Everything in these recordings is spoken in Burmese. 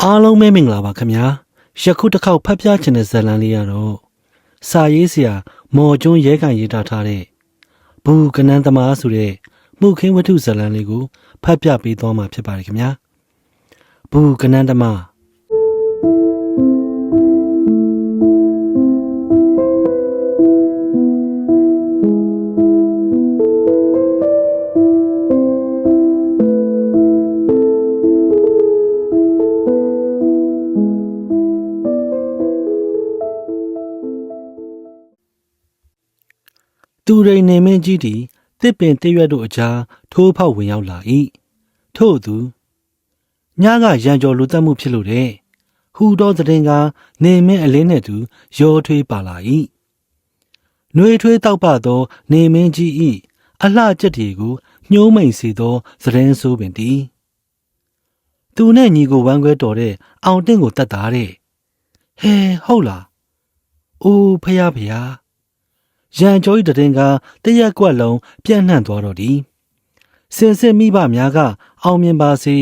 အားလုံးပဲမင်္ဂလာပါခင်ဗျာယခုတစ်ခေါက်ဖတ်ပြချင်တဲ့ဇာတ်လမ်းလေးကတော့စာရေးဆရာမော်ကျွန်းရဲကန်ရေးသားထားတဲ့ဘူကနန်းသမားဆိုတဲ့မှုခင်းဝတ္ထုဇာတ်လမ်းလေးကိုဖတ်ပြပေးသွားမှာဖြစ်ပါတယ်ခင်ဗျာဘူကနန်းသမားသူရိန်နေမင်းကြီးသည်တစ်ပင်တရွက်တို့အကြားထိုးဖောက်ဝင်ရောက်လာ၏ထို့သူညကရန်ကျော်လူတက်မှုဖြစ်လို့တဲ့ဟူသောသတင်းကနေမင်းအလင်းနဲ့သူရောထွေးပါလာ၏နှွေထွေးတောက်ပသောနေမင်းကြီး၏အလှကျက်တွေကိုညှိုးမိန်စေသောသတင်းဆိုးပင်သည်သူနဲ့ညီကိုဝမ်းခွဲတော်တဲ့အောင်တင့်ကိုတတ်တာတဲ့ဟဲဟုတ်လားအိုးဖယားရန်ကျော်၏တည်ငါတရက်ကွက်လုံးပြန့်နှံ့သွားတော့သည်စင်စစ်မိဘများကအောင်မြင်ပါစေ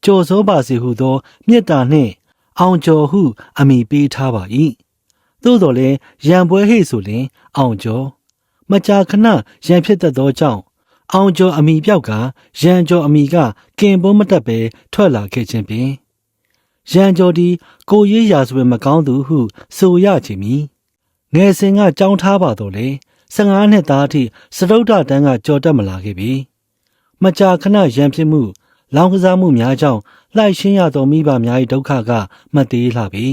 ကြော်စောပါစေဟုသောမေတ္တာနှင့်အောင်ကျော်ဟုအမိပေးထားပါ၏သို့တော်လည်းရန်ပွဲဟိတ်ဆိုလျှင်အောင်ကျော်မကြာခဏရန်ဖြစ်တတ်သောကြောင့်အောင်ကျော်အမိပြောက်ကရန်ကျော်အမိကကင်ပုံးမတက်ပဲထွက်လာခဲ့ခြင်းပင်ရန်ကျော်သည်ကိုရေးရာဆိုပေမကောင်းသူဟုဆိုရချင်မည်ငယ်စဉ်ကကြောင်းထားပါတော့လေ15နှစ်သားအထိစတုဒ္ဒတန်းကကြော်တက်မလာခဲ့ပြီမကြာခဏရန်ဖြစ်မှုလောင်ကစားမှုများကြောင့်လှိုက်ရှင်းရသောမိဘများ၏ဒုက္ခကမသေးလှပြီ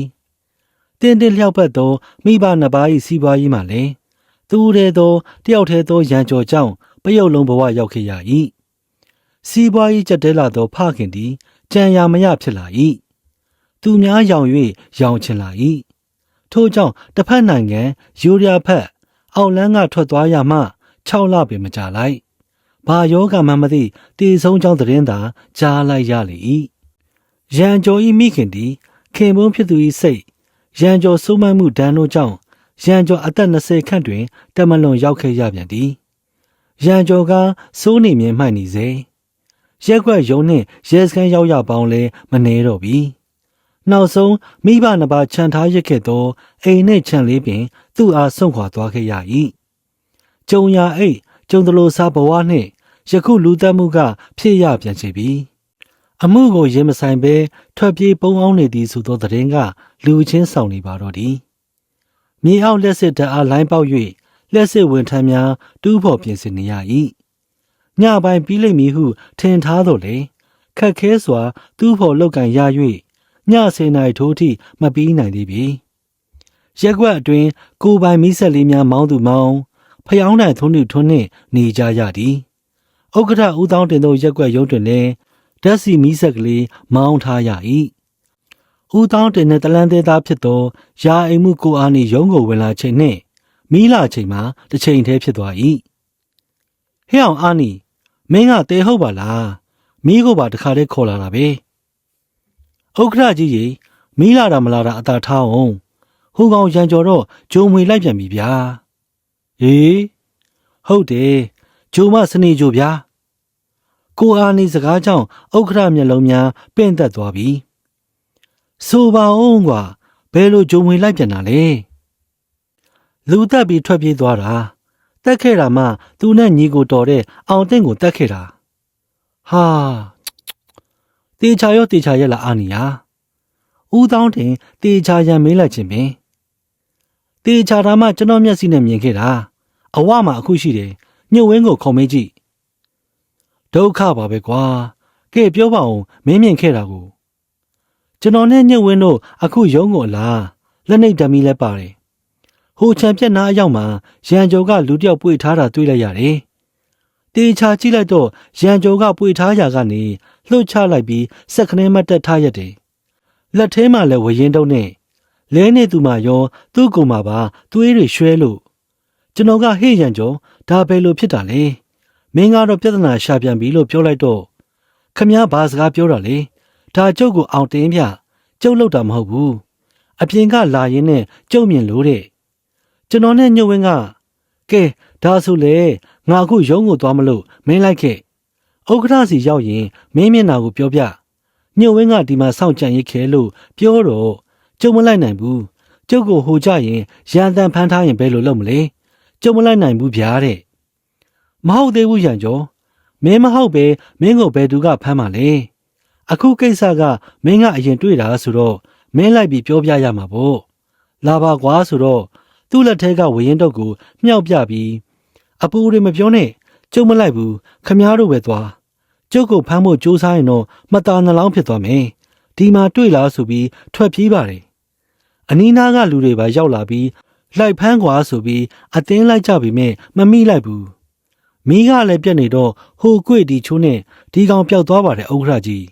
တင်းတင်းလျှောက်ပတ်သောမိဘနှစ်ပါး၏စီးပွားရေးမှလည်းသူတဲ့သောတယောက်တည်းသောရန်ကြော်ကြောင့်ပယုတ်လုံးဘဝရောက်ခဲ့ရ၏စီးပွားရေးကျက်တဲလာသောဖခင်သည်ကြံရမရဖြစ်လာ၏သူများရောင်၍ရောင်ချင်လာ၏ထို့ကြောင့်တစ်ဖက်နိုင်ငံယူရီးယားဖက်အောက်လန်းကထွက်သွားရမှ6လပင်မကြာလိုက်ဘာယောဂမှမသိတည်ဆုံးကြောင်းသတင်းသာကြားလိုက်ရလေ၏ရန်ကျော်၏မိခင်သည်ခင်ပွန်းဖြစ်သူ၏စိတ်ရန်ကျော်စိုးမိုက်မှုဒဏ်တို့ကြောင့်ရန်ကျော်အသက်20ခန့်တွင်တမလွန်ရောက်ခဲ့ရပြန်သည်ရန်ကျော်ကစိုးနေမြင်မှိုက်နေစေရက်ွက်ယုံနှင့်ရဲစခန်းရောက်ရပေါင်းလဲမနေတော့ပြီနောက်ဆုံးမိဘနှစ်ပါးခြံထားရခဲ့သောအိမ်နှင့်ခြံလေးပင်သူ့အားဆုံးခွာသွားခဲ့ရ၏ကျုံရအိတ်ကျုံတလို့စားဘဝနှင့်ယခုလူသက်မှုကဖြစ်ရပြန်ချေပြီအမှုကိုရင်မဆိုင်ပဲထွက်ပြေးပုန်းအောင်နေသည်ဆိုသောသတင်းကလူချင်းဆောင်နေပါတော့သည်မြေအောက်လက်စစ်တအားလိုင်းပေါက်၍လက်စစ်ဝန်ထမ်းများတူးဖော်ပြင်ဆင်နေရ၏ညပိုင်းပြီးလိမ့်မည်ဟုထင်ထားတော့လေခက်ခဲစွာတူးဖော်လောက်ကန်ရ၍ည10နာရီထိုးထိမပြီးနိုင်သေးပြီရက်ွက်အတွင်းကိုပိုင်မီးဆက်လေးများမောင်းသူမောင်းဖျောင်းတိုင်ထုံးထွန်းနှင့်နေကြရသည်ဥက္ကဋ္ဌဦးတောင်းတင်သောရက်ွက်ရုံးတွင်လည်းဓာတ်စီမီးဆက်ကလေးမောင်းထားရ၏ဦးတောင်းတင်တဲ့တလန်းသေးသားဖြစ်သောရာအိမ်မှုကိုအားနှင့်ရုံးကိုဝင်လာချိန်နှင့်မီးလာချိန်မှာတစ်ချိန်တည်းဖြစ်သွား၏ဟဲ့အောင်အာနီမင်းကတဲဟုတ်ပါလားမီးကိုပါတခါတည်းခေါ်လာတာပဲဥက္ကဋ္ဌကြီးရေမီးလာတာမလာတာအသာထားအောင်ဟိုကောင်ရန်ကျော်တော့ဂျုံမွေလိုက်ပြန်ပြီဗျာဟေးဟုတ်တယ်ဂျုံမစနေဂျိုဗျာကိုအားနေစကားကြောင့်ဥက္ကဋ္ဌမျက်လုံးများပင့်သက်သွားပြီဆိုပါအောင်ကွာဘယ်လိုဂျုံမွေလိုက်ပြန်တာလဲလူတက်ပြီးထွက်ပြေးသွားတာတက်ခဲ့တာမှသူနဲ့ညီကိုတော်တဲ့အောင်တင့်ကိုတက်ခဲ့တာဟာတေချာရဲ့လားအာနီယာဦးတောင်းတင်တေချာရန်မေးလိုက်ခြင်းပင်တေချာတာမှကျွန်တော်မျက်စိနဲ့မြင်ခဲ့တာအဝမှာအခုရှိတယ်ညှို့ဝင်းကိုခုံမေးကြည့်ဒုက္ခပါပဲကွာကဲပြောပါဦးမင်းမြင်ခဲ့တာကိုကျွန်တော်နဲ့ညှို့ဝင်းတို့အခုရုံးကိုလားလက်နှိပ်ဓမီလည်းပါတယ်ဟိုချံပြက်နားအရောက်မှာရန်ကျော်ကလူတယောက်ပွေထားတာတွေ့လိုက်ရတယ်တေချာကြည့်လိုက်တော့ရန်ကျော်ကပွေထားရာကနေလှုပ်ချလိုက်ပြီးစက်ခနဲမတက်ထားရတယ်လက်ထဲမှာလည်းဝရင်တုံးနဲ့လဲနေသူမှရောသူ့ကိုယ်မှာပါသွေးတွေရွှဲလို့ကျွန်တော်ကဟေ့ရန်ကျော်ဒါပဲလို့ဖြစ်တာလေမင်းကတော့ပြဿနာရှာပြန်ပြီလို့ပြောလိုက်တော့ခမည်းဘာစကားပြောတာလဲဒါကျုပ်ကိုအောင်တင်းပြကျုပ်လောက်တာမဟုတ်ဘူးအပြင်ကလာရင်းနဲ့ကျုပ်မြင်လို့တဲ့ကျွန်တော်နဲ့ညှို့ဝင်းကကဲဒါဆိုလေငါအခုရုံးကိုသွားမလို့မင်းလိုက်ခဲ့ဥက္ကဋ္ဌစီရောက်ရင်မင်းမျက်နှာကိုပြောပြ ညို့ဝင်းကဒီမှာစောင့်ကြံရစ်ခဲလို့ပြောတော့ကျုံမလိုက်နိုင်ဘူးကျုပ်ကိုဟိုကြရင်ရန်တန်ဖမ်းထားရင်ဘယ်လိုလုပ်မလဲကျုံမလိုက်နိုင်ဘူးဗျာတဲ့မဟုတ်သေးဘူးရန်ကျော်မင်းမဟုတ်ပဲမင်းကိုဘယ်သူကဖမ်းမှာလဲအခုကိစ္စကမင်းကအရင်တွေ့တာဆိုတော့မင်းလိုက်ပြီးပြောပြရမှာပေါ့လာပါကွာဆိုတော့သူ့လက်ထဲကဝရင်တုတ်ကိုမြောက်ပြပြီးအပူတွေမပြောနဲ့ကျုံမလိုက်ဘူးခမားတို့ပဲသွားကျုပ်ကိုဖမ်းဖို့ကြိုးစားရင်တော့မตาနှလောင်းဖြစ်သွားမယ်ဒီမှာတွေ့လားဆိုပြီးထွက်ပြေးပါတယ်အနီးနားကလူတွေပါရောက်လာပြီးလိုက်ဖမ်းကွာဆိုပြီးအတင်းလိုက်ကြပြီမဲ့မမိလိုက်ဘူးမိကလည်းပြက်နေတော့ဟိုကွေ့ဒီချိုးနဲ့ဒီကောင်ပျောက်သွားပါတယ်ဥက္ခရာကြီး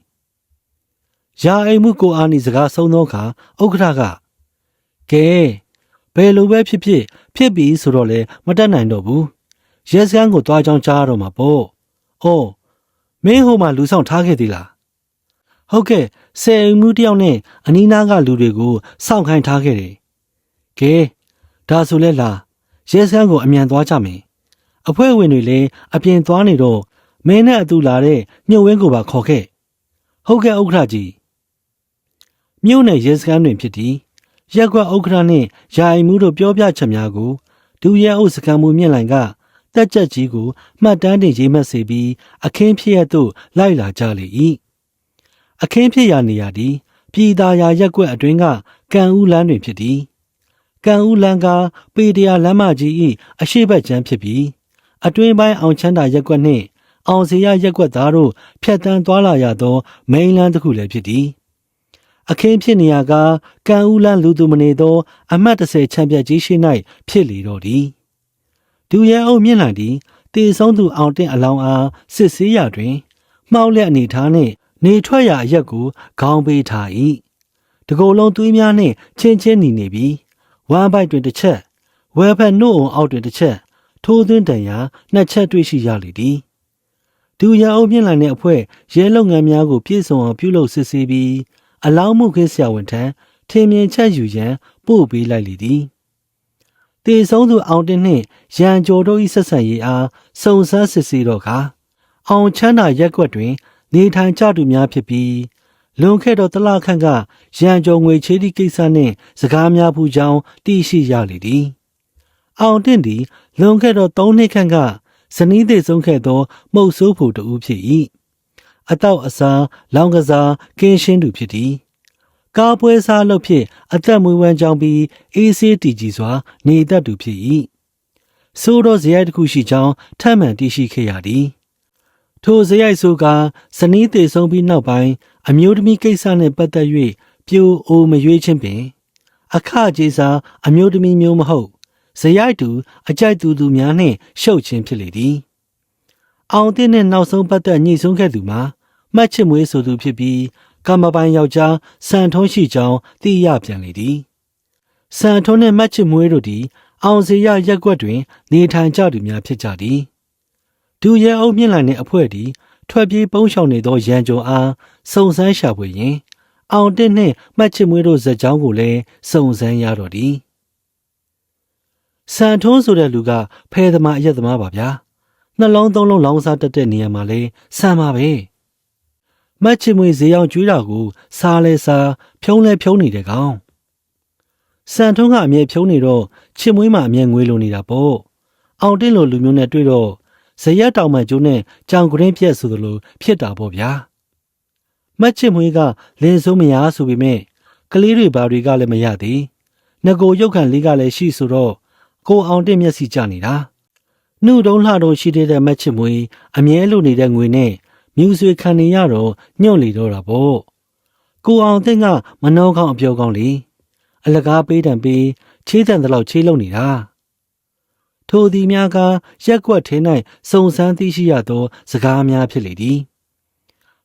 ရာအိမ်မှုကိုအာနီစကားဆုံးသောအခါဥက္ခရာကကဲဘယ်လိုပဲဖြစ်ပြီဆိုတော့လေမတတ်နိုင်တော့ဘူးရဲစခန်းကိုတွားကြောင်းကြားတော့မှာပေါ့အော်မင်းဟိုမှာလူဆောင်ထားခဲ့သေးလားဟုတ်ကဲ့ဆယ်အိမ်မှုတယောက်နဲ့အနီးနားကလူတွေကိုစောင့်ခိုင်းထားခဲ့တယ်ကဲဒါဆိုလဲလားရဲစခန်းကိုအမြန်သွားကြမယ်အဖွဲ့ဝင်တွေလည်းအပြင်သွားနေတော့မင်းနဲ့အတူလာတဲ့ညှို့ဝင်းကိုပါခေါ်ခဲ့ဟုတ်ကဲ့ဥက္ခရာကြီးမြို့နယ်ရဲစခန်းတွင်ဖြစ်သည်ရက်ကွက်ဥက္ခရာနှင့်ယာယီမှုတို့ပြောပြချက်များကိုဒူရဲအုပ်စခန်းမှုမြင့်လိုင်ကတက်ကြက်ကြီးကိုမှတ်တမ်းတင်ရေးမှတ်စေပြီးအခင်းဖြစ်ရသို့လိုက်လာကြလေ၏အခင်းဖြစ်ရာနေရာသည်ပြည်သာယာရက်ကွက်အတွင်းကကံဦးလမ်းတွင်ဖြစ်သည်ကံဦးလမ်းကပေတရာလမ်းမကြီး၏အရှိတ်ဘက်ကျမ်းဖြစ်ပြီးအတွင်းပိုင်းအောင်ချမ်းသာရက်ကွက်နှင့်အောင်စရရက်ကွက်သားတို့ဖြတ်တန်းသွားလာရသောမိန်းလမ်းတစ်ခုလည်းဖြစ်သည်အခင်းဖြစ်နေရာကကံဦးလန်းလူသူမနေသောအမှတ်30ချမ်းပြတ်ကြီးရှိ၌ဖြစ်လေတော့သည်ဒူရဲအုပ်မြင့်လန်သည်တေဆုံးသူအောင်တင့်အလောင်းအားစစ်ဆေးရာတွင်မှောက်လက်အနေထားနှင့်နေထွက်ရာအရက်ကိုခေါင်းပေးထား၏တကိုယ်လုံးသွေးများနှင့်ချင်းနီနေပြီးဝမ်းပိုက်တွင်တစ်ချက်ဝဲဖက်နှုတ်အောင်အောက်တွင်တစ်ချက်ထိုးသွင်းတန်ရာနှစ်ချက်တွေ့ရှိရလေသည်ဒူရဲအုပ်မြင့်လန်နှင့်အဖွဲ့ရဲလုပ်ငန်းများကိုပြည့်စုံအောင်ပြုလုပ်စစ်ဆေးပြီးအလောင်းမှုခင်းဆရာဝန်ထံထင်မြင်ချက်ယူရန်ပို့ပေးလိုက်လေသည်တေဆုံးသူအောင်တင်နှင့်ရန်ကျော်တို့၏ဆက်ဆံရေးအားစုံစမ်းစစ်ဆေးတော့ခါအောင်ချမ်းသာရက်ကွက်တွင်နေထိုင်ကြသူများဖြစ်ပြီးလွန်ခဲ့သောတလခန့်ကရန်ကျော်ငွေချေးသည့်ကိစ္စနှင့်စကားများဖူးကြောင်းသိရှိရလေသည်အောင်တင်သည်လွန်ခဲ့သော3နှစ်ခန့်ကဇနီးသေးဆုံးခဲ့သောမှုတ်ဆိုးဖို့တူဖြစ်၏အတောက်အစားလောင်ကစားကင်းရှင်းသူဖြစ်သည်ကားပွဲစားလုပ်ဖြင့်အသက်မွေးဝမ်းကြောင်းပြီးအေးဆေးတည်ကြည်စွာနေတတ်သူဖြစ်၏ဆိုးသောဇယိုက်တစ်ခုရှိကြောင်းထပ်မံသိရှိခဲ့ရသည်ထိုဇယိုက်ဆိုကဇနီးသေးဆုံးပြီးနောက်ပိုင်းအမျိုးသမီးကိစ္စနှင့်ပတ်သက်၍ပြိုအိုမရွေးခြင်းပင်အခကြေးစားအမျိုးသမီးမျိုးမဟုတ်ဇယိုက်သူအကြိုက်သူများနှင့်ရှုပ်ခြင်းဖြစ်လေသည်အောင်တင်နှင့်နောက်ဆုံးပတ်သက်ညှိဆုံးခဲ့သူမှာမှတ်ချစ်မွေးဆိုသူဖြစ်ပြီးကမ္မပိုင်ယောက်ျားစံထုံးရှိကြောင်းသိရပြန်လေသည်စံထုံးနှင့်မှတ်ချစ်မွေးတို့သည်အောင်စရရက်ကွက်တွင်နေထိုင်ကြသူများဖြစ်ကြသည်ဒူရဲအုပ်မြင့်လန်နှင့်အဖွဲ့သည်ထွက်ပြေးပုန်းရှောင်နေသောရန်ကျော်အားစုံစမ်းရှာဖွေရင်းအောင်တင်နှင့်မှတ်ချစ်မွေးတို့ဇက်ကြောင်းကိုလည်းစုံစမ်းရတော့သည်စံထုံးဆိုတဲ့လူကဖဲသမားအရက်သမားပါဗျာနှလုံးသုံးလုံးလောင်းစားတတ်တဲ့နေရာမှာလဲဆံပါပဲမတ်ချင်မွေဈေးအောင်ကျွေးတာကိုစားလဲစားဖြုံးလဲဖြုံးနေတဲ့ကောင်စံထုံးကအမြဲဖြုံးနေတော့ချစ်မွေးမှာအမြဲငွေလိုနေတာပေါ့အောင်တင်းလိုလူမျိုးနဲ့တွေ့တော့ဇရက်တောင်မှကျိုးနဲ့ကြောင်ကရင်းပြက်ဆိုသလိုဖြစ်တာပေါ့ဗျာမတ်ချင်မွေးကလင်းစိုးမရဆိုပေမဲ့ကလေးတွေဘာတွေကလည်းမရသေးငကိုရုပ်ခံလေးကလည်းရှိဆိုတော့ကိုအောင်တင်းမျက်စိကျနေတာနှုတ်တုံးလှတုံးရှိတဲ့မတ်ချစ်မွေးအမြဲလိုနေတဲ့ငွေနဲ့မြူဆွေခံနေရတော့ညှို့လေတော့တာပေါ့ကိုအောင်သိန်းကမနှောကောင်းအပြောကောင်းလေအလကားပေးတံပေးချေးတံတလောက်ချေးလုံနေတာထိုသည်များကရက်ကွက်ထဲ၌စုံစမ်းသိရှိရသောစကားများဖြစ်လေသည်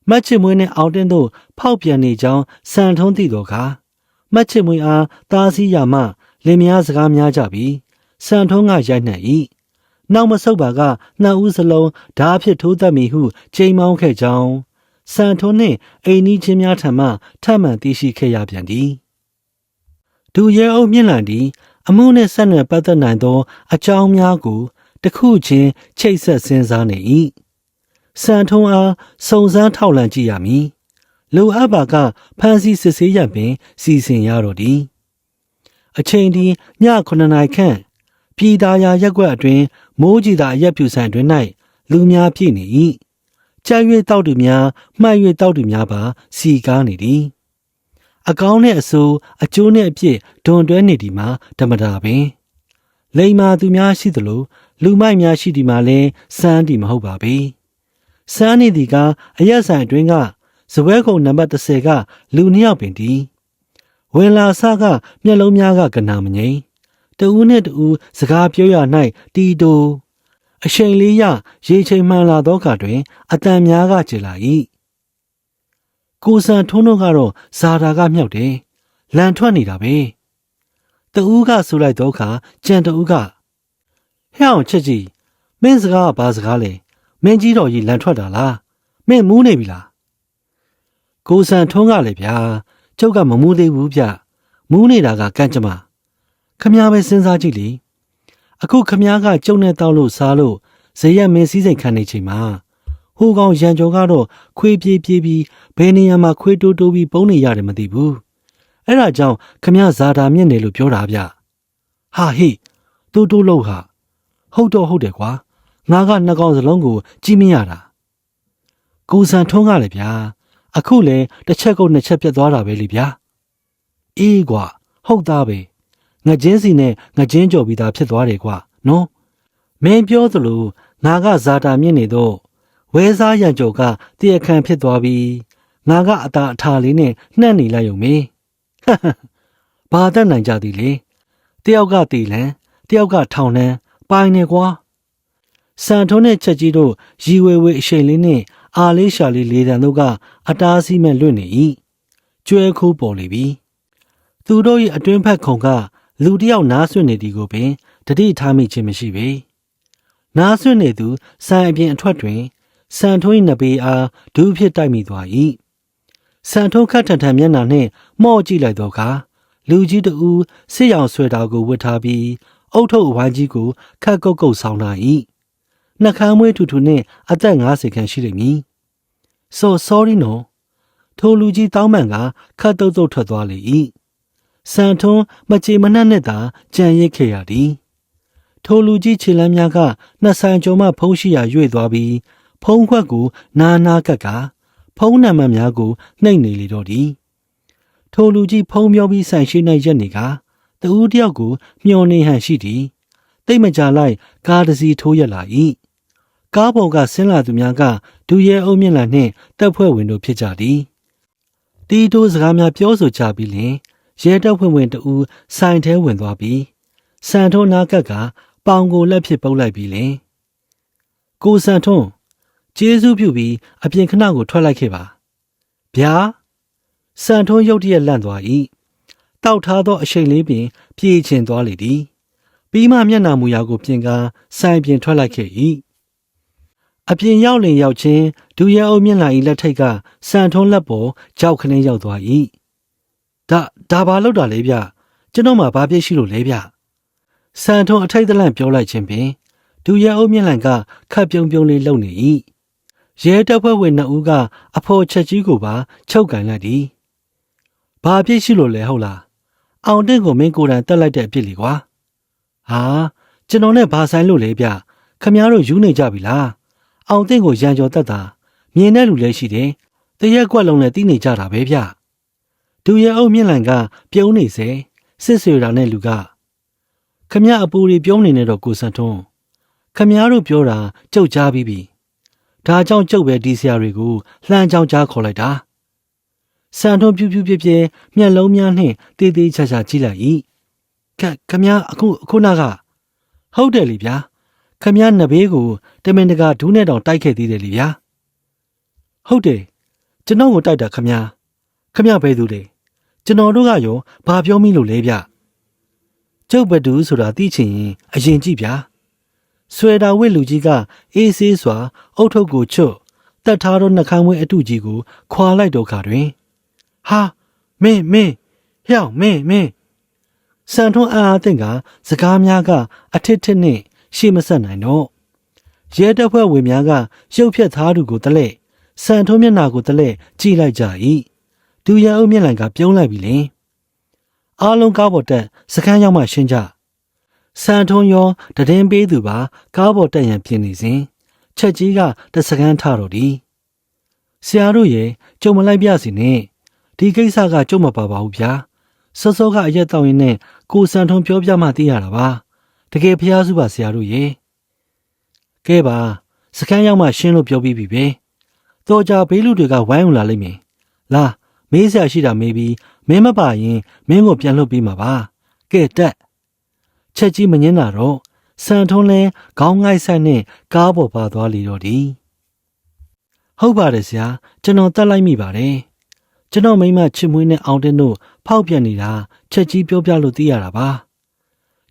မတ်ချစ်မွေးနှင့်အောင်တင်းတို့ဖောက်ပြန်နေကြောင်းစံထုံးသိတော်ကားမတ်ချစ်မွေးအားတားဆီးရမှလင်မယားစကားများကြပြီးစံထုံးကရိုက်နှံ့၏နောက်မဆုတ်ပါကနှစ်ဦးစလုံးဓားဖြစ်ထိုးသက်မိဟုချိန်မောင်းခဲ့ကြောင်းစံထုံးနှင့်အိမ်နီးချင်းများထံမှထပ်မံသိရှိခဲ့ရပြန်သည်ဒူရဲအုပ်မြင့်လန်သည်အမှုနှင့်ဆက်နွယ်ပတ်သက်နိုင်သောအကြောင်းများကိုတစ်ခုချင်းချိတ်ဆက်စဉ်းစားနေ၏စံထုံးအားစုံစမ်းထောက်လှမ်းကြည့်ရမည် လူအပ်ပါကဖန်စီစစ်ဆေးရပင်စီစဉ်ရတော့သည်အချိန်ဒီည9နာရီခန့်ပြည်သားရာရက်ွက်အတွင်မိုးကြီးသာအရက်ပြူဆိုင်တွင်၌လူများပြည့်နေ၏ကြက်၍တောက်သူများမှိုက်၍တောက်သူများပါစီကားနေသည်အကောင်းနှင့်အဆိုးအကျိုးနှင့်အပြစ်ဒွန်တွဲနေသည်မှာဓမ္မတာပင်လိမ္မာသူများရှိသလိုလူမိုက်များရှိသည်မှာလည်းစမ်းသည်မဟုတ်ပါပေစမ်းနေသည်ကအရက်ဆိုင်အတွင်းကဇပွဲကုံနံပါတ်30ကလူ2ယောက်ပင်သည်ဝင်လာစကမျက်လုံးများကကနာမငိမ့်တဦးနှင့်တဦးစကားပြောရ၌တီတိုအချိန်လေးရရေချိန်မှန်လာသောအခါတွင်အတန်များကကျေလာ၏ကိုစံထုံးတို့ကတော့ဇာတာကမြောက်တယ်လန်ထွက်နေတာပဲတဦးကဆိုလိုက်တော့အခါကြံတဦးကဟဲ့အောင်ချက်ကြီးမင်းစကားကဘာစကားလဲမင်းကြီးတော်ကြီးလန်ထွက်တာလားမင်းမူးနေပြီလားကိုစံထုံးကလည်းဗျာကျုပ်ကမမူးသေးဘူးဗျမူးနေတာကကန့်ကြမခမည်းပဲစဉ်းစားကြည့်လေအခုခမည်းကကျုံနဲ့တောက်လို့စားလို့ဇရက်မင်းစည်းစိမ်ခံနေချိန်မှာဟိုကောင်ရန်ကျော်ကတော့ခွေးပြေးပြေးပြီးဘယ်နေရာမှာခွေးတိုးတိုးပြီးပုံနေရတယ်မသိဘူးအဲ့ဒါကြောင့်ခမည်းဇာတာမြင့်တယ်လို့ပြောတာဗျဟာဟိတိုးတိုးလို့ဟာဟုတ်တော့ဟုတ်တယ်ကွာငါကနှစ်ကောင်စလုံးကိုကြည့်မရတာကိုစံထုံးကလည်းဗျာအခုလဲတစ်ချက်ကုန်နှစ်ချက်ပြတ်သွားတာပဲလေဗျာအေးကွာဟုတ်သားပဲငချင်းစီနဲ့ငချင်းကြော်ပြီးသားဖြစ်သွားတယ်ကွာနော်မင်းပြောသလိုငါကဇာတာမြင့်နေတော့ဝဲစားရံကြော်ကတရခန့်ဖြစ်သွားပြီးငါကအသာအထာလေးနဲ့နှံ့နေလိုက်ရုံပဲဘာတတ်နိုင်ကြသည်လေတယောက်ကတီလန်တယောက်ကထောင်လန်းပိုင်နေကွာစံထုံးနဲ့ချက်ကြီးတို့ရီဝဲဝဲအရှိန်လေးနဲ့အာလေးရှာလေးလေးတန်တို့ကအတားစီးမဲ့လွင့်နေ၏ကျွဲခိုးပေါ်လေပြီသူတို့၏အတွင်းဖက်ခုံကလူတယောက်နားဆွနေသည်ကိုပင်တတိထားမိခြင်းမရှိပေနားဆွနေသူစံအပြင်အထွက်တွင်စံထုံး၏နဘေးအားဒူးဖြစ်တိုက်မိသွား၏စံထုံးခတ်ထန်ထန်မျက်နှာနှင့်မော့ကြည့်လိုက်တော့ကလူကြီးတဦးစစ်ရောင်ဆွဲတာကိုဝတ်ထားပြီးအုတ်ထုပ်အဝိုင်းကြီးကိုခတ်ကုတ်ကုတ်ဆောင်းလာ၏နှကမ်းမွေးထူထူနှင့်အသက်50ခန့်ရှိလိမ့်မည်So sorry နော်ထိုလူကြီးတောင်းပန်ကခတ်တုတ်တုတ်ထွက်သွားလေ၏စံထုံးမကြေမနက်နဲ့သာကြံရစ်ခဲ့ရသည်ထိုလူကြီးခြေလမ်းများကနှစ်ဆိုင်ကျော်မှဖုံးရှိရာရွေ့သွားပြီးဖုံးခွက်ကိုနာနာကပ်ကဖုံးနံပါတ်များကိုနှိပ်နေလေတော့သည်ထိုလူကြီးဖုံးပြောပြီးဆိုင်ရှိ၌ရက်နေကတဦးတယောက်ကိုမျောနေဟန်ရှိသည်တိတ်မကြလိုက်ကားတစ်စီးထိုးရက်လာ၏ကားပေါ်ကဆင်းလာသူများကဒူရဲအုံမြင့်လန်နှင့်တပ်ဖွဲ့ဝင်တို့ဖြစ်ကြသည်တီတိုးစကားများပြောဆိုကြပြီးလျှင်ရဲတပ်ဖွဲ့ဝင်တဦးဆိုင်ထဲဝင်သွားပြီးစံထုံးနားကပ်ကပေါင်ကိုလက်ဖြစ်ပုတ်လိုက်ပြီးလျှင်ကိုစံထုံးကျေးဇူးပြုပြီးအပြင်ခဏကိုထွက်လိုက်ခဲ့ပါဗျာစံထုံးရုတ်တရက်လန့်သွား၏တောက်ထားသောအရှိန်လေးပင်ပြေးချင်သွားလေသည်ပြီးမှမျက်နှာမူရာကိုပြင်ကားဆိုင်ပြင်ထွက်လိုက်ခဲ့၏အပြင်ရောက်လင်ရောက်ချင်းဒူရဲအုံမြင့်လာ၏လက်ထိတ်ကစံထုံးလက်ပေါ်ကြောက်ခနဲရောက်သွား၏ဒါဘာလို့တာလဲဗျကျွန်တော်မှဘာပြစ်ရှိလို့လဲဗျစံထုံးအထိတ်တလန့်ပြောလိုက်ခြင်းပင်ဒူရဲအုံမြင့်လန်ကခတ်ပြုံပြုံလေးလှုပ်နေ၏ရဲတပ်ဖွဲ့ဝင်2ဦးကအဖော်ချက်ကြီးကိုပါချုပ်ကန်လိုက်သည်ဘာပြစ်ရှိလို့လဲဟုတ်လားအောင်တင့်ကိုမင်းကိုယ်တိုင်တက်လိုက်တဲ့အပြစ်လေကွာဟာကျွန်တော်နဲ့ဘာဆိုင်လို့လဲဗျခမည်းတော်ယူနေကြပြီလားအောင်တင့်ကိုရန်ကျော်တက်တာမြင်တဲ့လူလည်းရှိတယ်တရက်ကွက်လုံးနဲ့တီးနေကြတာပဲဗျဒူရဲအုပ်မြင့်လန်ကပြုံးနေစေစစ်ဆွေတာနဲ့လူကခမည်းအပူတွေပြုံးနေနေတော့ကိုစံထွန်းခမည်းတို့ပြောတာကြုတ်ကြားပြီးပြီဒါကြောင့်ကြုတ်ပဲဒီဆရာတွေကိုလှမ်းကြောင်းကြားခေါ်လိုက်တာစံထွန်းပြူးပြူးပြဲပြဲမျက်လုံးများနှင့်တေးသေးချာချာကြည့်လိုက်၏ခမည်းအခုနာကဟုတ်တယ်လေဗျာခမည်းနဘေးကိုတမင်တကာဒူးနဲ့တောင်တိုက်ခဲ့သေးတယ်လေဗျာဟုတ်တယ်ကျွန်တော်ကိုတိုက်တာခမည်းဘယ်သူလဲကျွန်တော်တို့ကရောဘာပြောမိလို့လဲဗျကျုပ်ဘဒူဆိုတာသိချင်ရင်အရင်ကြည့်ဗျာဆွဲတာဝစ်လူကြီးကအေးဆေးစွာအုတ်ထုပ်ကိုချွတ်တက်ထားသောနှကမ်းဝဲအတုကြီးကိုခွာလိုက်တော့ခါတွင်ဟာမင်းဟဲ့မင်းစံထွန်းအားသင့်ကစကားများကအထစ်ထစ်နှင့်ရှေ့မဆက်နိုင်တော့ရဲတပ်ဖွဲ့ဝင်များကရုပ်ဖြတ်သားသူကိုတလဲ စံထုံးမျက်နှာကိုတလဲကြည့်လိုက်ကြ၏ဒူရဲအုပ်မျက်နှာကပြုံးလိုက်ပြီလေအားလုံးကားပေါ်တက်စခန်းရောက်မှရှင်းကြစံထုံးရောတည်င်းပေးသူပါကားပေါ်တက်ရန်ပြင်နေစဉ်ချက်ကြီးကတစကန်းထတော့သည်ဆရာတို့ရဲ့ကြုံမလိုက်ပြစီနဲ့ဒီကိစ္စကကြုံမပါပါဘူးဗျာစောစောကအရက်တောင်းရင်နဲ့ကိုစံထုံးပြောပြမှသိရတာပါတကယ်ဖျားစုပါဆရာတို့ရဲ့ကဲပါစခန်းရောက်မှရှင်းလို့ပြောပြီးပြီပဲတော်ကြဘေးလူတွေကဝိုင်းဝင်လာလိမ့်မယ်လာမေးဆရာရှိတာမေးပြီးမင်းမပါရင်မင်းကိုပြန်လွှတ်ပေးမှာပါကဲတက်ချက်ကြီးမငင်းတာတော့စံထုံးလဲခေါင်းငိုက်ဆိုင်နဲ့ကားပေါ်ပါသွားလေတော့သည်ဟုတ်ပါတယ်ဆရာကျွန်တော်တက်လိုက်မိပါတယ်ကျွန်တော်မိမချစ်မွေးနဲ့အောင်တင်းတို့ဖောက်ပြန်နေတာချက်ကြီးပြောပြလို့သိရတာပါ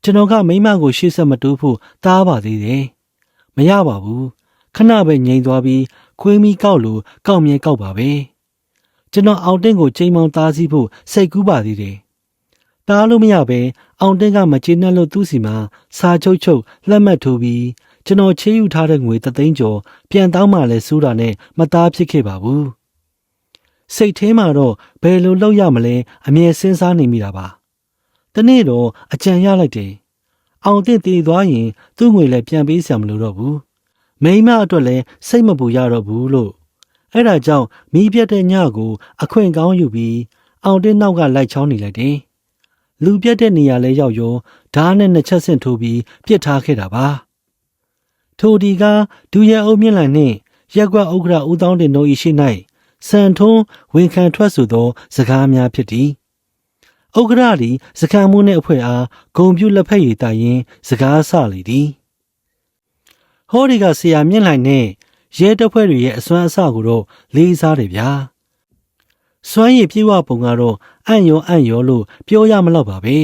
ကျွန်တော်ကမိမကိုရှေ့ဆက်မတိုးဖို့တားပါသေးတယ်မရပါဘူးခဏပဲငြိမ်သွားပြီးခွေးမီကောက်လို့ကောက်မြဲကောက်ပါပဲကျွန်တော်အောင်တင်းကိုချိန်မောင်သားစီးဖို့စိတ်ကူးပါသေးတယ်တားလို့မရပဲအောင်တင်းကမကျေနပ်လို့သူ့စီမှာစာချုပ်လက်မှတ်ထိုးပြီးကျွန်တော်ချေးယူထားတဲ့ငွေ3သိန်းကျော်ပြန်တောင်းမှလဲစိုးတာနဲ့မသားဖြစ်ခဲ့ပါဘူးစိတ်ထဲမှာတော့ဘယ်လိုလုပ်ရမလဲအမြဲစဉ်းစားနေမိတာပါတနေ့တော့အကြံရလိုက်တယ်အောင်တင်းတည်သွားရင်သူ့ငွေလည်းပြန်ပေးစရာမလိုတော့ဘူးမိမအတွက်လည်းစိတ်မပူရတော့ဘူးလို့အဲ့ဒါကြောင့်မီးပြတ်တဲ့ညကိုအခွင့်ကောင်းယူပြီးအောင်တင်းနောက်ကလိုက်ချောင်းနေလိုက်တယ်လူပြတ်တဲ့နေရာလဲရောက်ရောဓာတ်နဲ့နှစ်ချက်ဆင့်ထိုးပြီးပြစ်ထားခဲ့တာပါထိုဒီကဒူရဲအုပ်မြင့်လန်နှင့်ရက်ကွက်ဥက္ကရာဦးတောင်းတင်တို့၏ရှိ၌စံထုံးဝန်ခံထွက်ဆိုသောစကားများဖြစ်သည်ဥက္ကရာသည်စကံမှုနှင့်အဖွဲ့အားဂုံပြုလက်ဖက်ရည်တိုင်ရင်စကားဆလေသည်ဟောဒီကဆရာမြင့်လှိုင်နဲ့ရဲတပ်ဖွဲ့တွေရဲ့အစွမ်းအစကိုတော့လေးစားတယ်ဗျာစွမ်းရည်ပြေဝပုံကတော့အံ့ရောလို့ပြောရမလောက်ပါပဲ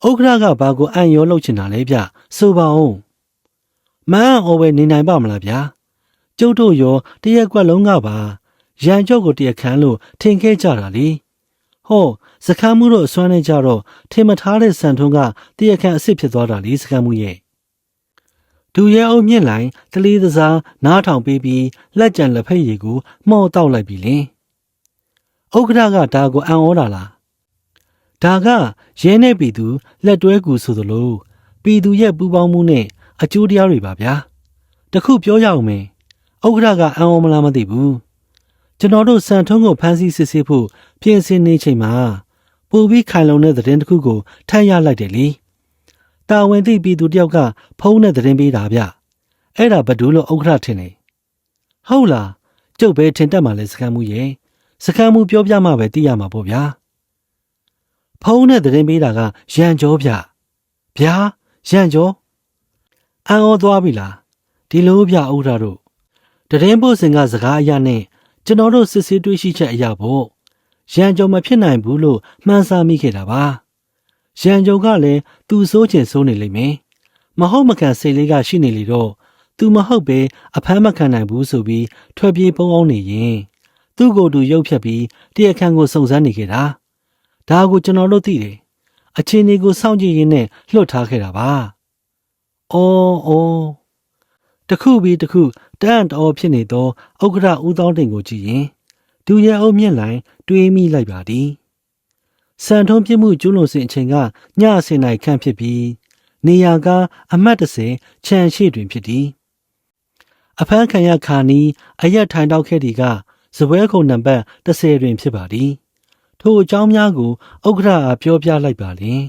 ဥက္ကရာကဘာကိုအံ့ရောလုပ်ချင်တာလဲဗျဆိုပါဦးမန်းအော်ပဲနေနိုင်ပါမလားဗျာကျုပ်တို့ရောတရက်ကွက်လုံးကပါရန်ကျော့ကိုတရက်ခန်းလို့ထင်ခဲ့ကြတာလေဟောစခန်းမှုတို့အစွမ်းနဲ့ကြတော့ထင်မထားတဲ့စံထုံးကတရက်ခန်းအစ်စ်ဖြစ်သွားတာလေစခန်းမှုရဲ့ဒူရဲအုပ်မြင့်လိုက်တလေးတစားနားထောင်ပေးပြီးလက်ကြံလက်ဖက်ရည်ကိုမှော်တောက်လိုက်ပြီလင်ဥက္ကဋ္ဌကဒါကိုအံ့ဩတာလားဒါကရဲနဲ့ပြည်သူလက်တွဲကူဆိုသလိုပြည်သူရဲ့ပူးပေါင်းမှုနဲ့အကျိုးတရားတွေပါဗျာတခုပြောရအောင်မယ်ဥက္ကဋ္ဌကအံ့ဩမလားမသိဘူးကျွန်တော်တို့စံထုံးကိုဖမ်းဆီးစစ်ဆေးဖို့ပြင်ဆင်နေချိန်မှာပိုပြီးခိုင်လုံတဲ့သတင်းတစ်ခုကိုထပ်ရလိုက်တယ်လေတာဝန်သိပြည်သူတယောက်ကဖုန်းနဲ့သတင်းပေးတာဗျအဲ့ဒါဘဒူးလို့ဥက္ကဋ္ဌထင်တယ်ဟုတ်လားကျုပ်ပဲထင်တတ်မှလဲစကမ်းမှုရဲ့စကမ်းမှုပြောပြမှပဲသိရမှာပေါ့ဗျာဖုန်းနဲ့သတင်းပေးတာကရန်ကျော်ဗျဗျာရန်ကျော်အံ့ဩသွားပြီလားဒီလိုဗျဥက္ကဋ္ဌတို့သတင်းပို့စဉ်ကစကားအရနဲ့ကျွန်တော်တို့စစ်ဆေးတွေ့ရှိချက်အရာပေါ့ရန်ကျော်မဖြစ်နိုင်ဘူးလို့မှန်းဆမိခဲ့တာပါရန်ကျော်ကလည်းသူ့စိုးချင်စိုးနေလိမ့်မယ်မဟုတ်မကန်စိတ်လေးကရှိနေလေတော့သူမဟုတ်ပဲအဖမ်းမခံနိုင်ဘူးဆိုပြီးထွက်ပြေးပုန်းအောင်နေရင်သူ့ကိုယ်သူရုပ်ဖြတ်ပြီးတရားခံကိုစုံစမ်းနေခဲ့တာဒါကိုကျွန်တော်တို့သိတယ်အချင်းဒီကိုစောင့်ကြည့်ရင်းနဲ့လွတ်ထားခဲ့တာပါအော်တခုပြီးတခုတန်းတော်ဖြစ်နေသောဥက္ကဋ္ဌဦးတောင်းတင်ကိုကြည့်ရင်ဒူရဲအုပ်မြင့်လိုက်တွေးမိလိုက်ပါသည်စံထုံးပြမှုကျူးလွန်စဉ်အချိန်ကညအစင်နိုင်ခန့်ဖြစ်ပြီးနေရာကအမှတ်30ခြံရှိတွင်ဖြစ်သည်အဖမ်းခံရခါနီးအရက်ထိုင်တောက်ခဲ့သည်ကဇပွဲခုံနံပါတ်30တွင်ဖြစ်ပါသည်ထိုအကြောင်းများကိုဥက္ကဋ္ဌအားပြောပြလိုက်ပါလင်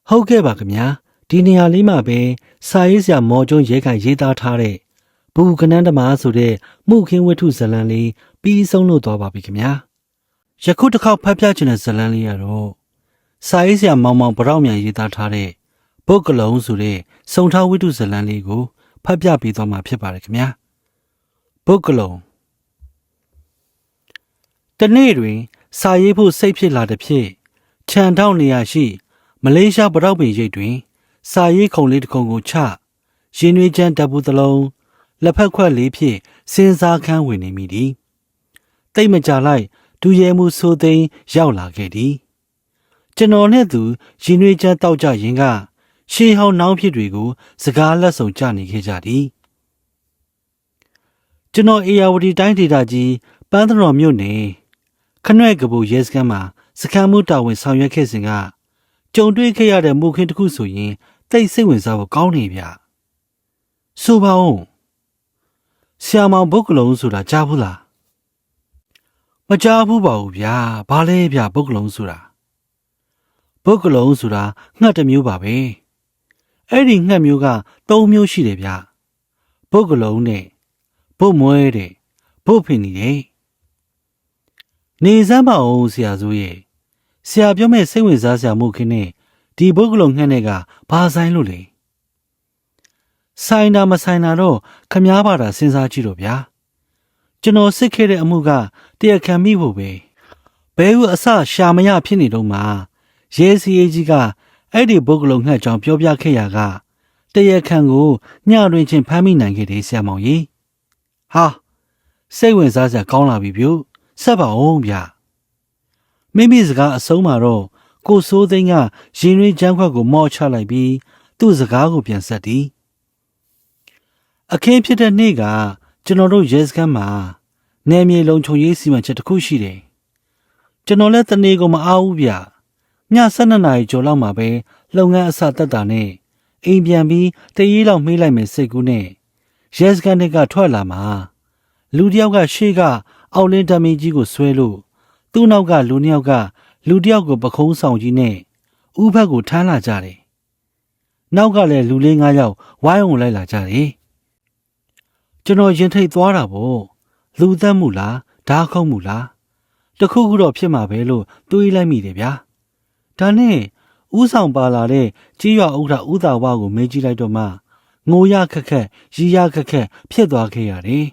ဟုတ်ကဲ့ပါခင်ဗျာဒီနေရာလေးမှာပဲစာရေးဆရာမော်ကျွန်းရဲခိုင်ရေးသားထားတဲ့ဘူကနန်းဓမ္မဆိုတဲ့မှုခင်းဝတ္ထုဇလံလေးပြီးဆုံးလို့သွားပါပြီခင်ဗျာယခုတစ်ခေါက်ဖတ်ပြချင်တဲ့ဇလံလေးကတော့စာရေးဆရာမောင်မောင်ဗရောက်မြန်ရေးသားထားတဲ့ဘုတ်ကလုံးဆိုတဲ့စုံထားဝတ္ထုဇလံလေးကိုဖတ်ပြပေးသွားမှာဖြစ်ပါတယ်ခင်ဗျာဘုတ်ကလုံးတနေ့တွင်စာရေးဖို့စိတ်ဖြစ်လာတဲ့ဖြစ်ခြံထောက်နေရရှိမလေးရှားဗရောက်ပင်ရိပ်တွင်စာရေးခုံလေးတစ်ခုကိုချရင်နွေးချမ်းတပ်ဘူးတစ်လုံးလက်ဖက်ခွက်လေးဖြင့်စဉ်းစားခန်းဝင်နေမိသည်တိတ်မကြလိုက်ဒူရဲမှုဆိုသိန်းရောက်လာခဲ့သည်ကျွန်တော်နဲ့သူရင်နွေးချမ်းတောက်ကြရင်ကရှေးဟောင်းနှောင်းဖြစ်တွေကိုစကားလက်ဆောင်ကြနေခဲ့ကြသည် ကျွန်တော်အေယာဝတီတိုင်းဒေသကြီးပန်းတော်မြို့နယ်ခနွဲ့ကပူရဲစခန်းမှာစခန်းမှုတာဝန်ဆောင်ရွက်ခဲ့စဉ်ကကြုံတွေ့ခဲ့ရတဲ့မှုခင်းတစ်ခုဆိုရင်တိတ်စိတ်ဝင်စားဖို့ကောင်းနေဗျဆိုပါဦးဆရာမောင်ဘုတ်ကလုံးဆိုတာကြားဘူးလားမကြားဘူးပါဘူးဗျာဘာလဲဗျဘုတ်ကလုံးဆိုတာဘုတ်ကလုံးဆိုတာငှက်တစ်မျိုးပါပဲအဲ့ဒီငှက်မျိုးက၃မျိုးရှိတယ်ဗျဘုတ်ကလုံးနဲ့ဘုတ်မွဲတဲ့ဘုတ်ဖင်နေတဲ့နေစမ်းပါအောင်ဆရာစိုးရဲ့ဆရာပြောမဲ့စိတ်ဝင်စားစရာမှုခင်းနဲ့ဒီဘုတ်ကလုံးငှက်နဲ့ကဘာဆိုင်လို့လဲဆိုင်တာမဆိုင်တာတော့ခမားပါတာစဉ်းစားကြည့်တော့ဗျာကျွန်တော်စစ်ခဲ့တဲ့အမှုကတရားခံမိဖို့ပဲဘဲဦးအစရှာမရဖြစ်နေတော့မှရဲစီရေးကြီးကအဲ့ဒီဘုတ်ကလုံးငှက်ကြောင်ပြောပြခဲ့ရကတရားခံကိုညတွင်ချင်းဖမ်းမိနိုင်ခဲ့တယ်ဆရာမောင်ကြီးဟာစိတ်ဝင်စားစရာကောင်းလာပြီဗျဆက်ပါအောင်ဗျမိမိစကားအဆုံးမှာတော့ကိုစိုးသိန်းကရင်ရင်းချမ်းခွက်ကိုမော့ချလိုက်ပြီးသူ့စကားကိုပြန်ဆက်သည်အခင်းဖြစ်တဲ့နေ့ကကျွန်တော်တို့ရဲစခန်းမှာနယ်မြေလုံခြုံရေးစီမံချက်တစ်ခုရှိတယ်ကျွန်တော်လည်းတနေ့ကိုမအားဘူးဗျည12နာရီကျော်လောက်မှာပဲလုပ်ငန်းအစတက်တာနဲ့အိမ်ပြန်ပြီးတရေလောက်မေးလိုက်မယ်စိတ်ကူးနဲ့ရဲစခန်းကထွက်လာမှာလူတစ်ယောက်ကရှေ့ကအောက်လင်းဓမီကြီးကိုဆွဲလို့သူ့နောက်ကလူနှစ်ယောက်ကလူတစ်ယောက်ကိုပခုံးဆောင်ကြီးနဲ့ဥဘက်ကိုထမ်းလာကြတယ်နောက်ကလည်းလူလေး9ယောက်ဝိုင်းအောင်လိုက်လာကြတယ်ကျွန်တော်ရင်ထိတ်သွားတာပေါ့လူသက်မှုလားဓာတ်ခုံမှုလားတခုခုတော့ဖြစ်မှာပဲလို့တွေးလိုက်မိတယ်ဗျာဒါနဲ့ဥဆောင်ပါလာတဲ့ကြီးရွာဥဒ္ဓဥသာဝကိုမေးကြည့်လိုက်တော့မှငိုရခက်ခက်ရီရခက်ခက်ဖြစ်သွားခဲ့ရတယ်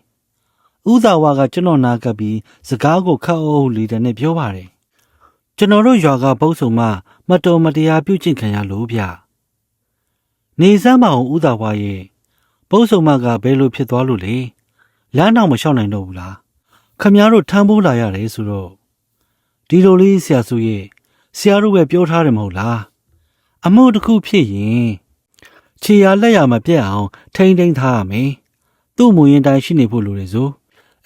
ဥသာဝကကျွန်တော်နာကပ်ပြီးစကားကိုခက်အုပ်လေးတဲ့နဲ့ပြောပါတယ်ကျွန်တော်တို့ရွာကဘုတ်ဆုံမှမတော်မတရားပြုကျင့်ခံရလို့ဗျနေစမ်းမအောင်ဥသာဝရဲ့ဘုတ်ဆုံမကဘယ်လိုဖြစ်သွားလို့လဲလမ်းတော့မလျှောက်နိုင်တော့ဘူးလားခမည်းတော်ထမ်းဖို့လာရတယ်ဆိုတော့ဒီလိုလေးဆရာစုရဲ့ဆရာတို့ပဲပြောထားတယ်မဟုတ်လားအမှုတစ်ခုဖြစ်ရင်ခြေရလက်ရမပြတ်အောင်ထိန်းသိမ်းထားရမယ်သူ့မူရင်တိုင်းရှိနေဖို့လိုတယ်ဆို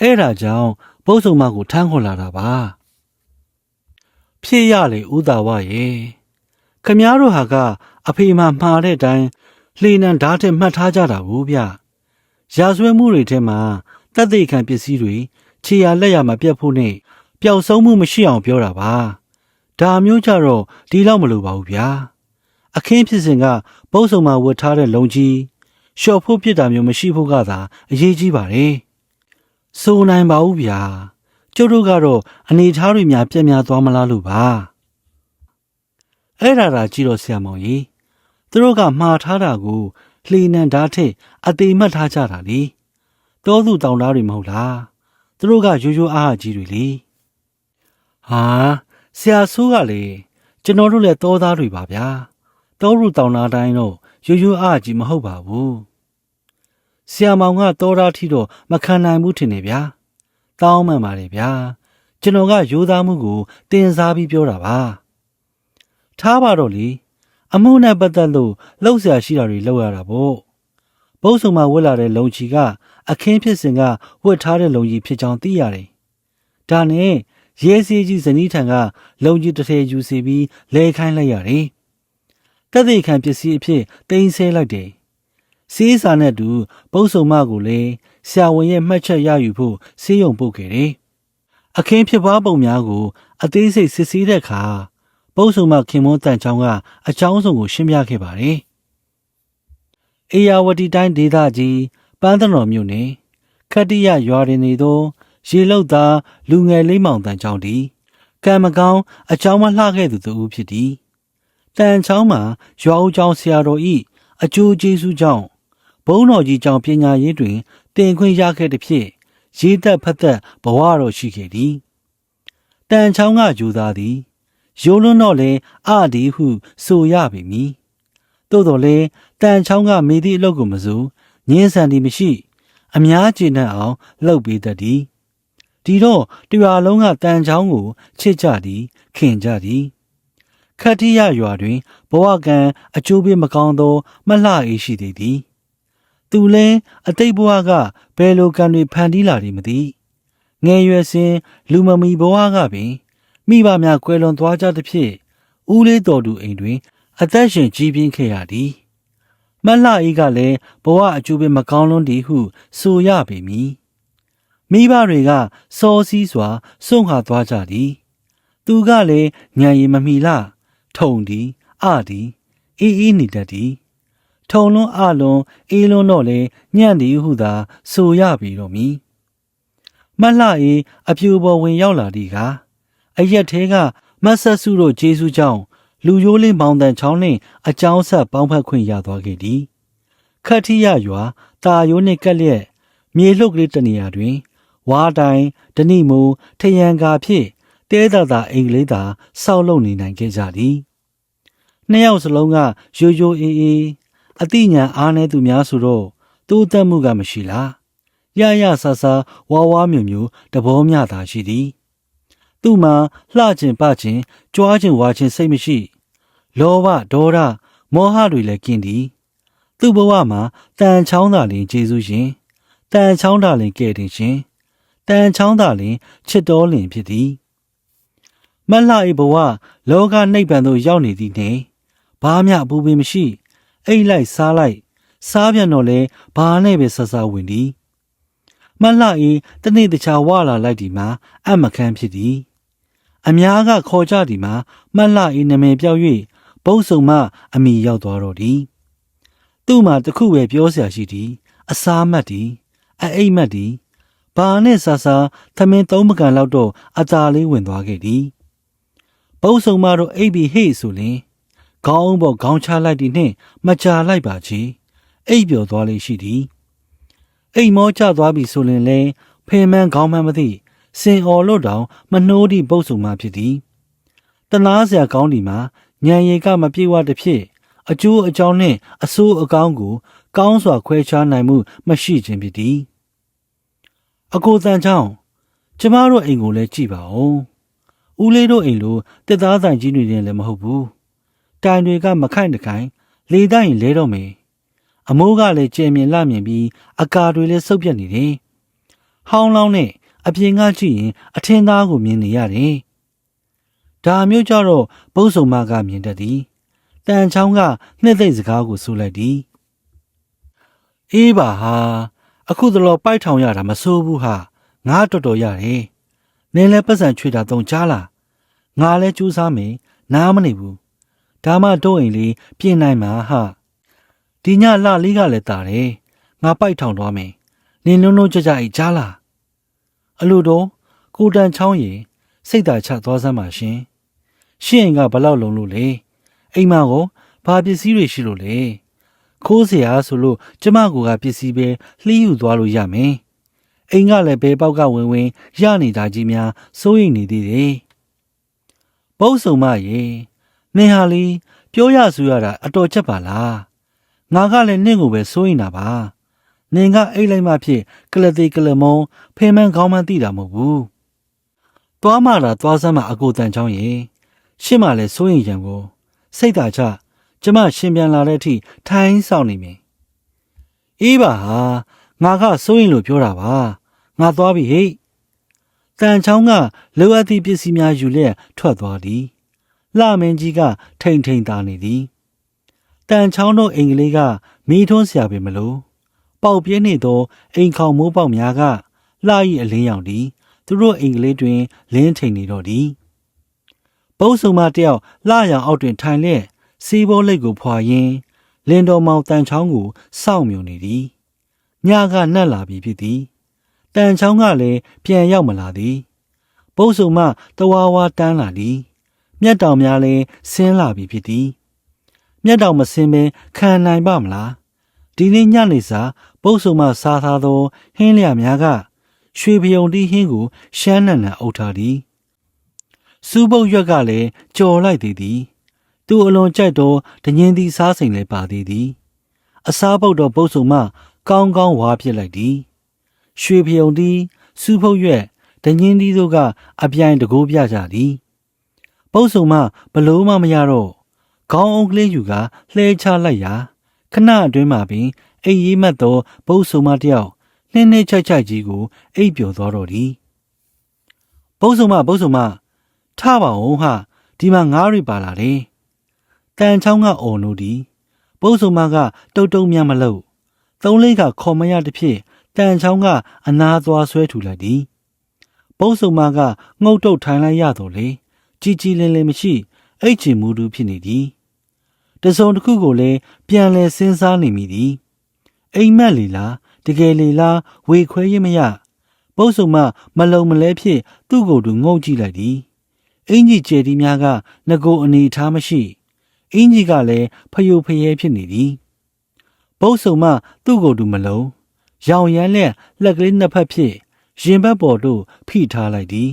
အဲ့ဒါကြောင့်ဘုတ်ဆုံမကိုထမ်းခေါ်လာတာပါဖြစ်ရလေဥသာဝရဲ့ခမည်းတော်ဟာကအဖေမှမှားတဲ့အတိုင်းလှေနံဓာတ်ထက်မှတ်ထားကြတာဘူးဗျရာဇဝဲမှုတွေထဲမှာတပ်သိခံပစ္စည်းတွေခြေရလက်ရမပြတ်ဖို့နဲ့ပျောက်ဆုံးမှုမရှိအောင်ပြောတာပါဒါမျိုးကြတော့ဒီလောက်မလိုပါဘူးဗျာအခင်းဖြစ်စဉ်ကဘုတ်ဆုံမှာဝတ်ထားတဲ့လုံကြီးရှော့ဖို့ပြစ်တာမျိုးမရှိဖို့ကသာအရေးကြီးပါတယ်ဆိုနိုင်ပါဘူးဗျာကျုပ်တို့ကတော့အနေထားတွေများပြက်များသွားမလားလို့ပါအဲ့ဒါကြည့်တော့ဆရာမောင်ကြီးသူတို့ကမှားထားတာကိုလှေနံဓာတ်ထက်အသေးမှတ်ထားကြတာလေတောသူတောင်သားတွေမဟုတ်လားသူတို့ကရိုးရိုးအားကြီးတွေလေဟာဆရာဆိုးကလေကျွန်တော်တို့လည်းတောသားတွေပါဗျာတောလူတောင်သားတိုင်းတော့ရိုးရိုးအားကြီးမဟုတ်ပါဘူးဆရာမောင်ကတောသားထီတော့မခံနိုင်ဘူးထင်တယ်ဗျာတောင်းမှန်ပါတယ်ဗျာကျွန်တော်ကရိုးသားမှုကိုတင်စားပြီးပြောတာပါထားပါတော့လေအမှုနဲ့ပတ်သက်လို့လှုပ်ရှားရှိတာတွေလုပ်ရတာပေါ့ဘုတ်ဆုံမှာဝတ်လာတဲ့လုံချီကအခင်းဖြစ်စဉ်ကဝတ်ထားတဲ့လုံကြီးဖြစ်ကြောင်းသိရတယ်ဒါနဲ့ရဲစီကြီးဇနီးထံကလုံကြီးတစ်ထည်ယူစီပြီးလဲခိုင်းလိုက်ရတယ်တက်သိခံပစ္စည်းအဖြစ်တင်ဆဲလိုက်တယ်စီးစာနဲ့တူဘုတ်ဆုံမကိုလည်းဆရာဝန်ရဲ့မှတ်ချက်ရယူဖို့စေးရုံပို့ခဲ့တယ်အခင်းဖြစ်ပွားပုံများကိုအသေးစိတ်စစ်ဆေးတဲ့အခါဘုတ်ဆုံမခင်မွန်းတန်ချောင်းကအကြောင်းစုံကိုရှင်းပြခဲ့ပါတယ်။အေယာဝတီတိုင်းဒေသကြီးပန်းတော်မြို့နယ်ခတ္တိယရွာတွင်နေသောရေလုတ်သားလူငယ်လေးမောင်တန်ချောင်းသည်ကံမကောင်းအကြောင်းမလှခဲ့သူတူဖြစ်သည်။တန်ချောင်းမှာရွာဦးကျောင်းဆရာတော်၏အကျိုးကျေးဇူးကြောင့်ဘုန်းတော်ကြီးကျောင်းပညာရေးတွင်တင်ခွင့်ရခဲ့သည်ဖြင့်ရေးသက်ဖတ်သက်ဘဝတော်ရှိခဲ့သည်။တန်ချောင်းကယူသားသည်ရိုးလွန်းတော့လဲအဒီဟုဆိုရပေမည်သို့တော်လဲတန်ချောင်းကမိသည့်အလုပ်ကိုမစိုးငင်းဆန်သည်မရှိအများကျေနပ်အောင်လှုပ်ပေးတတ်သည်ဒီတော့တရွာလုံးကတန်ချောင်းကိုချစ်ကြသည်ခင်ကြသည်ခတ္တိယရွာတွင်ဘဝကံအကျိုးပေးမကောင်းသောမလှအေးရှိသေးသည် သူလဲအတိတ်ဘဝကဘယ်လိုကံတွေဖန်တီးလာတယ်မသိငယ်ရွယ်စဉ်လူမမီဘဝကပင်မိဘများကွယ်လွန်သွားကြသဖြင့်ဦးလေးတော်သူအိမ်တွင်အသက်ရှင်ကြီးပြင်းခဲ့ရသည်မလှအေးကလည်းဘဝအကျိုးပဲမကောင်းလွန်းသည်ဟုဆိုရပေမည်မိဘတွေကစောစည်းစွာစွန့်ခါသွားကြသည်သူကလည်းညံရီမမီလထုံသည်အသည်အေးနေတတ်သည်ထုံလွန်းအလွန်အေးလွန်းတော့လေညံ့သည်ဟုသာဆိုရပြီတော့မည်မလှအေးအပြူပေါ်ဝင်ရောက်လာသည်ကအရက်သေးကမတ်ဆက်စုတို့ကျေးဇူးကြောင့်လူရိုးလေးမောင်တန်ချောင်းနှင့်အကြောင်းဆက်ပေါင်းဖက်ခွင့်ရသွားခဲ့သည်ခတ်ထီရရွာတာရိုးနှင့်ကက်လျက်မြေလှုပ်ကလေးတနေရာတွင်ဝါတိုင်ဒဏိမူထယံကာဖြင့်တဲတာအိမ်ကလေးသာစောက်လုံနေနိုင်ခဲ့ကြသည်နှစ်ယောက်စလုံးကရိုးရိုးအေးအေးအတိညာအားနည်းသူများဆိုတော့တိုးတက်မှုကမရှိလားရရဆဆဝါဝါမျိုးမျိုးတဘောမျှသာရှိသည်သူ့မှာလှကျင်ပကျင်ကြွားကျင်ဝါကျင်စိတ်မရှိလောဘဒေါသမောဟတွေလည်းကင်းသည်သူ့ဘဝမှာတန်ချောင်းသာလင်ကျေးဇူးရှင်တန်ချောင်းသာလင်ကဲ့တင်ရှင်တန်ချောင်းသာလင်ချစ်တော်လင်ဖြစ်သည်မလှ၏ဘဝလောကနိဗ္ဗာန်သို့ရောက်နေသည်နှင့်ဘာမျှအပူပင်မရှိအိတ်လိုက်စားပြန်တော့လဲဘာနဲ့ပဲဆဆဝင်သည်မလှ၏တနေ့တခြားဝလာလိုက်ဒီမှာအမခန်းဖြစ်သည်အများကခေါ်ကြဒီမှာမလှ၏နာမည်ပြောက်၍ဘုတ်ဆုံမှအမိရောက်သွားတော့သည်သူ့မှာတခုပဲပြောစရာရှိသည်အစားမတ်သည်အိတ်မတ်သည်ဘာနဲ့ဆဆသမင်းသုံးပကံလောက်တော့အသာလေးဝင်သွားခဲ့သည်ဘုတ်ဆုံမတော့အိပ်ပြီးဟေ့ဆိုလင်ခေါင်းပေါ်ခေါင်းချလိုက်သည်နှင့်မကြာလိုက်ပါချေအိပ်ပျော်သွားလေးရှိသည်အိမ်မောကျသွားပြီဆိုရင်လဲဖင်မန်းခေါင်းမန်းမသိစင်အော်လို့တောင်မနှိုးသည့်ပုတ်ဆုံမှဖြစ်သည်တနာစရာကောင်းဒီမှာညံရည်ကမပြေဝတစ်ဖြစ်အကျိုးအကြောင်းနှင့်အဆိုးအကောင်းကိုကောင်းစွာခွဲခြားနိုင်မှုမရှိခြင်းဖြစ်သည်အကိုတန်ချောင်းကျမတို့အိမ်ကိုလည်းကြည့်ပါဦးဦးလေးတို့အိမ်လိုတစ်သားဆိုင်ကြီးတွေလည်းမဟုတ်ဘူးတိုင်တွေကမခိုင်တခိုင်လေတိုင်းလဲတော့မယ်အမိုးကလည်းကျယ်မြင်လှမြင်ပြီးအကာတွေလည်းစုပ်ပြတ်နေတယ်ဟောင်းလောင်းနဲ့အပြင်ကကြည့်ရင်အထင်သားကိုမြင်နေရတယ်ဒါမျိုးကြတော့ဘုတ်ဆုံမကမြင်တတ်သည်တန်ချောင်းကနှစ်သိမ့်စကားကိုဆိုလိုက်သည်အေးပါဟာအခုတလောပိုက်ထောင်ရတာမဆိုးဘူးဟာငါတော်တော်ရတယ်နင်းလဲပတ်စံချွေတာတော့ကြားလားငါလဲကြိုးစားမယ်နားမနေဘူးဒါမှတို့အိမ်လေးပြင်နိုင်မှာဟာဒီညလှလေးကလည်းတာတယ်ငါပိုက်ထောင်သွားမယ်နင်းလုံးလုံးကြကြအိကြားလားအလိုတော့ကိုတန်ချောင်းရင်စိတ်သာချသွားစမ်းပါရှင်ရှင့်အိမ်ကဘလောက်လုံးလို့လဲအိမ်မကိုဘာပစ္စည်းတွေရှိလို့လဲခိုးเสียဆိုလို့ကျမကပစ္စည်းပဲလှီးယူသွားလို့ရမယ်အိမ်ကလည်းဘဲပေါက်ကဝင်ရနေတာကြီးများစိုးရိမ်နေသေးတယ်ဘုတ်ဆုံမရေနင်ဟာလီပြောရဆိုရတာအတော်ချက်ပါလားငါကလည်းနင့်ကိုပဲစိုးရိမ်တာပါနင်ကအိတ်လိုက်မှဖြစ်ကလတိကလမုံဖင်မန်းခေါင်းမန်းသိတာမဟုတ်ဘူးသွားမှလာသွားစမ်းမှအကိုတန်ချောင်းရေရှင့်မလည်းစိုးရိမ်ကြံကိုစိတ်သာချကျမရှင်ပြန်လာတဲ့အထိထိုင်းဆောင်နေမယ်အေးပါဟာငါကစိုးရင်လို့ပြောတာပါငါသွားပြီဟိတ်တန်ချောင်းကလိုအပ်သည့်ပစ္စည်းများယူလျက်ထွက်သွားသည်လှမင်းကြီးကထိန်ထိန်သာနေသည်တန်ချောင်းတို့အိမ်ကလေးကမီးထွန်းเสียပေမလို့ပေါက်ပြင်းနေသောအိမ်ခေါင်မိုးပေါက်များကလှ၏အလင်းရောင်သည်သူတို့အိမ်ကလေးတွင်လင်းထိန်နေတော့သည်ဘုတ်ဆုံမတယောက်လှရောင်အောက်တွင်ထိုင်လျက်စီးဘောလိတ်ကိုဖွာရင်းလင်းတော်မောင်တန်ချောင်းကိုစောင့်မြုံနေသည်ညကနှက်လာပြီဖြစ်သည်တန်ချောင်းကလည်းပြန်ရောက်မလာသည်ဘုတ်ဆုံမတဝါဝါတန်းလာသည်မျက်တောင်များလည်းဆင်းလာပြီဖြစ်သည်မျက်တောင်မဆင်းဘဲခံနိုင်ပါမလားဒီနေ့ညနေစာဘုတ်ဆုံမစားထားသောဟင်းလျာများကရွှေပြုံတီးဟင်းကိုရှမ်းနံနံအုပ်ထားသည်စူးပုတ်ရွက်ကလည်းကြော်လိုက်သေးသည်သူအလွန်ကြိုက်တော့ဒညင်းသည်စားစိမ်လည်းပါသေးသည်အစားပုတ်တော့ဘုတ်ဆုံမကောင်းကောင်းဝါပြစ်လိုက်သည်ရွှေပြုံတီးစူးပုတ်ရွက်ဒညင်းသည်တို့ကအပြိုင်တကိုးပြကြသည်ဘုတ်ဆုံမဘလို့မှမရတော့ခေါင်းအုံးကလေးယူကလှဲချလိုက်ရာခဏအတွင်းမှာပင် အိမ်ရေးမှတ်သောပုပ်ဆုံမတယောက်နှင်းနှင်းချိုက်ချိုက်ကြီးကိုအိပ်ပျော်သွားတော့သည်ပုပ်ဆုံမထပါအောင်ဟာဒီမှာငါးတွေပါလာတယ်တန်ချောင်းကအော်လို့သည်ပုပ်ဆုံမကတုတ်တုံးများမလို့သုံးလေးကခေါ်မရတစ်ဖြစ်တန်ချောင်းကအနာသွားဆွဲထူလိုက်သည်ပုပ်ဆုံမကငုတ်တုတ်ထိုင်လိုက်ရတော့လေကြီးကြီးလင်းလင်းမရှိအိတ်ချင်မူတူဖြစ်နေသည်တစုံတစ်ခုကိုလည်းပြန်လဲစဉ်းစားနေမိသည်အိမ်မက်လီလားတကယ်လီလားဝေခွဲရင်မရပုပ်ဆုံမလုံမလဲဖြစ်သူ့ကိုယ်သူငုံကြည့်လိုက်သည်အင်ကြီးကျယ်ဒီများကငကိုအနေထားမရှိအင်ကြီးကလည်းဖယိုဖယဲဖြစ်နေသည်ပုပ်ဆုံသူ့ကိုယ်သူမလုံရောင်ရမ်းလက်လက်ကလေးနှစ်ဖက်ဖြစ်ရင်ဘက်ပေါ်သို့ဖိထားလိုက်သည်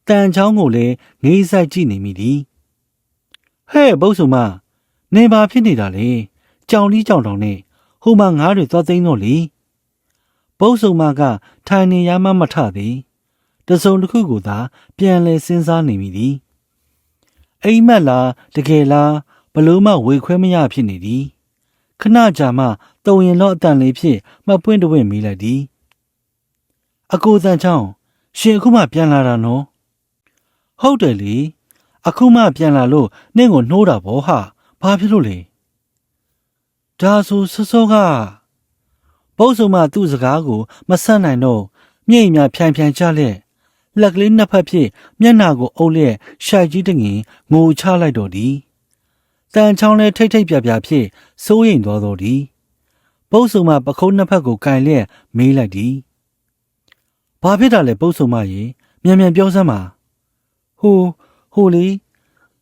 တန်ချောင်းကိုလည်းငေးဆိုင်ကြည့်နေမိသည်ဟဲ့ပုပ်ဆုံနေပါဖြစ်နေတာလေကြောင်လီကြောင်တောင်နဲ့ဟိုမှာငါးတွေသွားသိမ်းတော့လေပုပ်ဆုံကထိုင်နေရမှမထသည်တစုံတစ်ခုကိုသာပြန်လဲစဉ်းစားနေမိသည်အိမ်မက်လားတကယ်လားဘလို့မှဝေခွဲမရဖြစ်နေသည်ခဏကြာမှတုံရင်တော့အတန်လေးဖြစ်မှပွင့်တဝင့်မိလိုက်သည်အကိုတန်ချောင်းရှင်အခုမှပြန်လာတာနော်ဟုတ်တယ်လေအခုမှပြန်လာလို့နင့်ကိုနှိုးတာဗောဟာဘာဖြစ်လို့လဲဒါဆိုစောကပုပ်ဆုံသူ့စကားကိုမဆက်နိုင်တော့မြိတ်များဖြိုင်ချလက်လက်ကလေးနှစ်ဖက်ဖြစ်မျက်နှာကိုအုပ်လျက်ရှိုက်ကြီးတငင်ငိုချလိုက်တော့သည်တန်ချောင်းလည်းထိတ်ထိတ်ပြပြဖြစ်စိုးရိမ်သွားတော့သည်ပုပ်ဆုံပခုံးနှစ်ဖက်ကိုကင်လျက်မေးလိုက်သည်ဘာဖြစ်တာလဲပုပ်ဆုံရေမြန်မြန်ပြောစမ်းပါဟိုလေ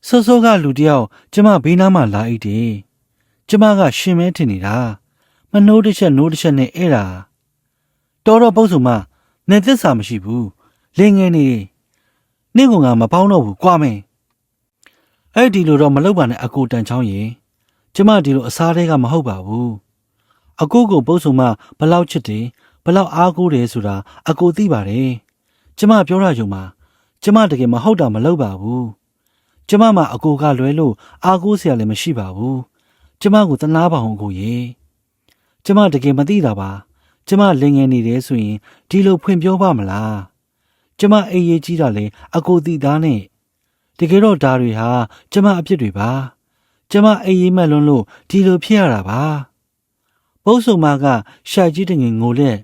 စောကလူတယောက်ကျမဘေးနားမှာလာအိတ်တယ်ကျမကရှင်မဲထင်နေတာမနှိုးတစ်ချက်နဲ့အဲ့ဒါတော်ပုပ်ဆုံနေသစ္စာမရှိဘူးလင်းငယ်နေနင့်ကငါမပေါင်းတော့ဘူးကွာမင်းအဲ့ဒီလိုတော့မလုပ်ပါနဲ့အကိုတန်ချောင်းရေကျမဒီလိုအစားတွေကမဟုတ်ပါဘူးအကိုကိုပုပ်ဆုံဘလောက်ချစ်တယ်ဘလောက်အားကိုးတယ်ဆိုတာအကိုသိပါတယ်ကျမပြောရကြုံမှာကျမတကယ်မဟုတ်တာမလုပ်ပါဘူးကျမအကိုကလွဲလို့အားကိုးစရာလည်းမရှိပါဘူးကျမကိုတနာပါအောင်အကိုရေကျမတကယ်မသိတာပါကျမလင်ငယ်နေတယ်ဆိုရင်ဒီလိုဖွင့်ပြောပါမလားကျမအိမ်ရေးကြီးတာလေအကိုသိသားနဲ့တကယ်တော့ဒါတွေဟာကျမအပြစ်တွေပါကျမအိမ်ရေးမဲ့လွန်းလို့ဒီလိုဖြစ်ရတာပါပုပ်ဆုံကရှိုက်ကြီးတငင်ငိုလက်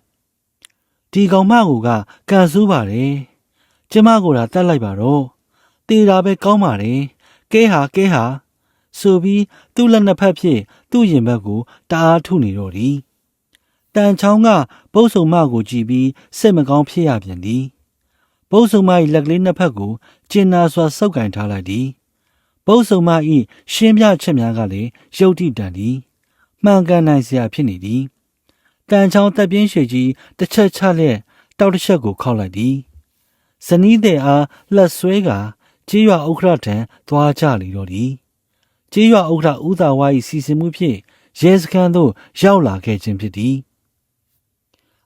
ဒီကောင်မကကန်ဆူးပါတယ်ကျမကိုတတ်လိုက်ပါတော့တေတာပဲကောင်းပါတယ်ကဲဟာဆိုပြီးသူ့လက်နှစ်ဖက်ဖြင့်သူ့ရင်ဘက်ကိုတအားထုနေတော့သည်တန်ချောင်းကပုပ်ဆုံကိုကြည့်ပြီးစိတ်မကောင်းဖြစ်ရပြန်သည်ပုပ်ဆုံ၏လက်ကလေးနှစ်ဖက်ကိုကျင်နာစွာဆုပ်ကင်ထားလိုက်သည်ပုပ်ဆုံ၏ရှင်းပြချက်များကလည်းရုပ်တိတန်သည်မှန်ကန်နိုင်စရာဖြစ်နေသည်တန်ချောင်းတက်ပြင်းရှည်ကြီးတစ်ချက်ချလျက်တောက်တစ်ချက်ကိုခောက်လိုက်သည်ဇနီးတဲ့အားလက်ဆွဲကကြေးရွာဥက္ခရထံသွားကြလေတော့သည်ကြေးရွာဥက္ခရဦးသာဝါ၏စီစဉ်မှုဖြင့်ရဲစခန်းသို့ရောက်လာခဲ့ခြင်းဖြစ်သည်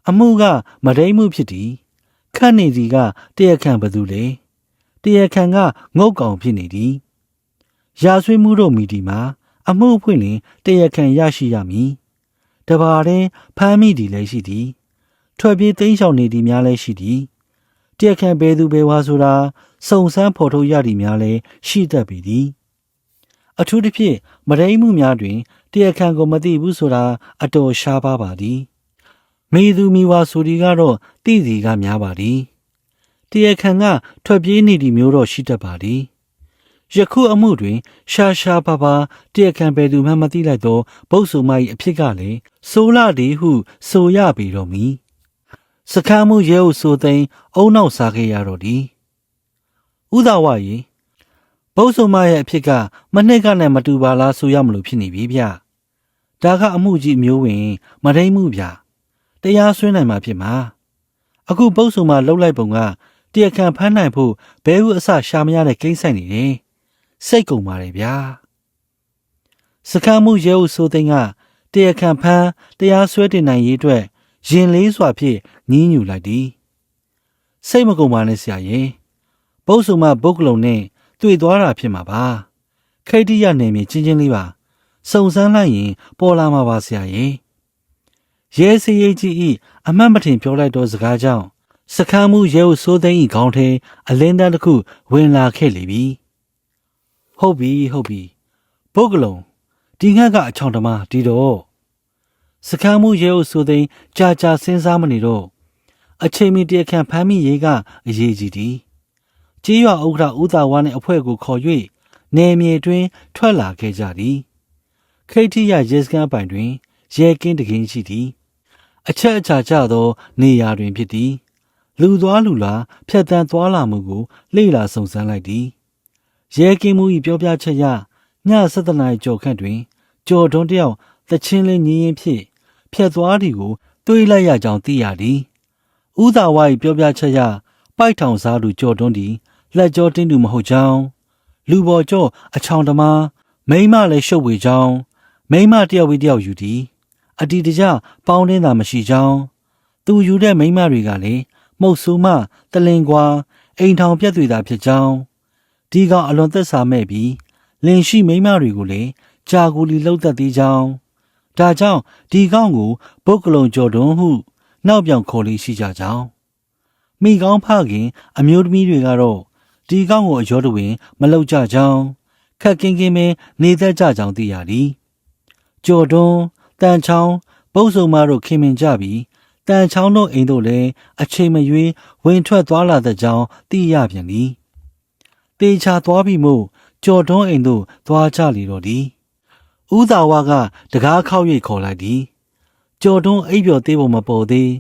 အမှုကမဒိမှုဖြစ်သည်ခန့်နေသည်ကတရားခံဘသူလဲတရားခံကငုတ်ကောင်ဖြစ်နေသည်ရာဆွေးမှုတို့မိဒီမှာအမှုဖွင့်လင်တရားခံရရှိရမည်တပါးရင်ဖမ်းမိသည်လည်းရှိသည်ထွက်ပြေးသိမ်းရှောင်နေသည်များလည်းရှိသည်တရားခံဘယ်သူဘယ်ဝါဆိုတာစုံစမ်းဖော်ထုတ်ရသည်များလည်းရှိတတ်ပေသည်အထူးသဖြင့်မဒိမှုများတွင်တရားခံကိုမသိဘူးဆိုတာအတော်ရှားပါသည်မိသူမိဝါဆိုဒီကတော့သိစီကများပါသည်တရားခံကထွက်ပြေးနေသည်မျိုးတော့ရှိတတ်ပါသည်ယခုအမှုတွင်ရှားပါတရားခံဘယ်သူမှမသိလိုက်သောပုပ်ဆုံ၏အဖြစ်ကလည်းဆိုးလာသည်ဟုဆိုရပေတော့မည်စခန်းမှုရဲဟုဆိုသိမ်းအုံနောက်စားခဲ့ရတော့သည်ဥသာဝရေပုပ်ဆုံရဲ့အဖြစ်ကမနှစ်ကနဲ့မတူပါလားဆိုရမလို့ဖြစ်နေပြီဗျဒါကအမှုကြီးမျိုးဝင်မဒိမှုဗျတရားစွဲနိုင်မှာဖြစ်မှာအခုပုပ်ဆုံလှုပ်လိုက်ပုံကတရားခံဖမ်းနိုင်ဖို့ဘဲဟုအစရှာမရတဲ့ကိစ္စနေတယ်စိတ်ကုန်ပါတယ်ဗျာစခန်းမှုရဲဟုဆိုသိမ်းကတရားခံဖမ်းတရားစွဲတင်နိုင်ရေးအတွက်ရင်လေးစွာဖြင့်ညှင်းညူလိုက်သည်စိတ်မကုန်ပါနဲ့ဆရာရင်ပုပ်ဆုံဘုတ်ကလုံးနဲ့တွေ့သွားတာဖြစ်မှာပါခိတ္တိယနယ်မြေချင်းလေးပါစုံစမ်းလိုက်ရင်ပေါ်လာမှာပါဆရာရင် ရဲစရေးကြီး၏အမှတ်မထင်ပြောလိုက်သောစကားကြောင့်စခန်းမှုရဲဟုစိုးသိန်း၏ခေါင်းထဲအလင်းတန်းတစ်ခုဝင်လာခဲ့လေပြီဟုတ်ပြီပုတ်ကလုံးဒီငှက်ကအချောင်တမဒီတော့စခန်းမှုရဲဟုစိုးသိန်းကြာစဉ်းစားမနေတော့အချိန်မီတရခန့်ဖမ်းမိရေးကအရေးကြီးသည်ကြေးရွာဥက္ကဋ္ဌဦးသာဝါနှင့်အဖွဲ့ကိုခေါ်၍နယ်မြေတွင်ထွက်လာခဲ့ကြသည်ခိတ်ထိရရဲစခန်းပိုင်တွင်ရဲကင်းတကင်းရှိသည်အချက်အချာကျသောနေရာတွင်ဖြစ်သည်လူသွားလူလာဖြတ်တန်းသွားလာမှုကိုလေ့လာစုံစမ်းလိုက်သည်ရဲကင်းမှု၏ပြောပြချက်အရည7:00 နာရီကျော်ခန့်တွင်ကျော်တွန်းတယောက်သချင်းလေးညင်းရင်ဖြင့်ဖြတ်သွားသည်ကိုတွေးလိုက်ရကြောင်းသိရသည်ဦးသာဝါ၏ပြောပြချက်အရပိုက်ထောင်စားသူကျော်တွန်းသည်လက်ကြောတင်းသူမဟုတ်ကြောင်းလူပေါ်ကျော်အချောင်တမားမိန်းမလည်းရှုပ်ဝေကြောင်းမိန်းမတယောက်ပြီးတယောက်ယူသည်အတီတကြပေါင်းတင်းတာမရှိကြောင်းသူယူတဲ့မိန်းမတွေကလည်းမှုတ်ဆိုးမှတလင်ကွာအိမ်ထောင်ပြက်သွေတာဖြစ်ကြောင်းဒီကောင်အလွန်သက်သာမဲ့ပြီးလင်ရှိမိန်းမတွေကိုလည်းကြာကူလီလှုပ်သက်သေးကြောင်းဒါကြောင့်ဒီကောင်ကိုပုတ်ကလုံးကျော်တွန်းဟုနောက်ပြောင်ခေါ်လေးရှိကြကြောင်းမိကောင်းဖခင်အမျိုးသမီးတွေကတော့ဒီကောင်ကိုအရောတဝင်မလှုပ်ကြကြောင်းခက်ကင်းကင်းပဲနေတတ်ကြကြောင်းသိရသည်ကျော်တွန်းတန်ချောင်းပုတ်ဆုံမတို့ခင်မင်ကြပြီးတန်ချောင်းတို့အိမ်တို့လည်းအချိန်မရွေးဝင်ထွက်သွားလာတဲ့ကြောင်းသိရပြန်သည်တေချာသွားပြီးမို့ကျော်တွန်းအိမ်တို့သွားကြလေတော့သည်ဦးသာဝါကတကားခောက်၍ခေါ်လိုက်သည်ကျော်တွန်းအိပ်ပျော်သေးပုံမပေါ်သေး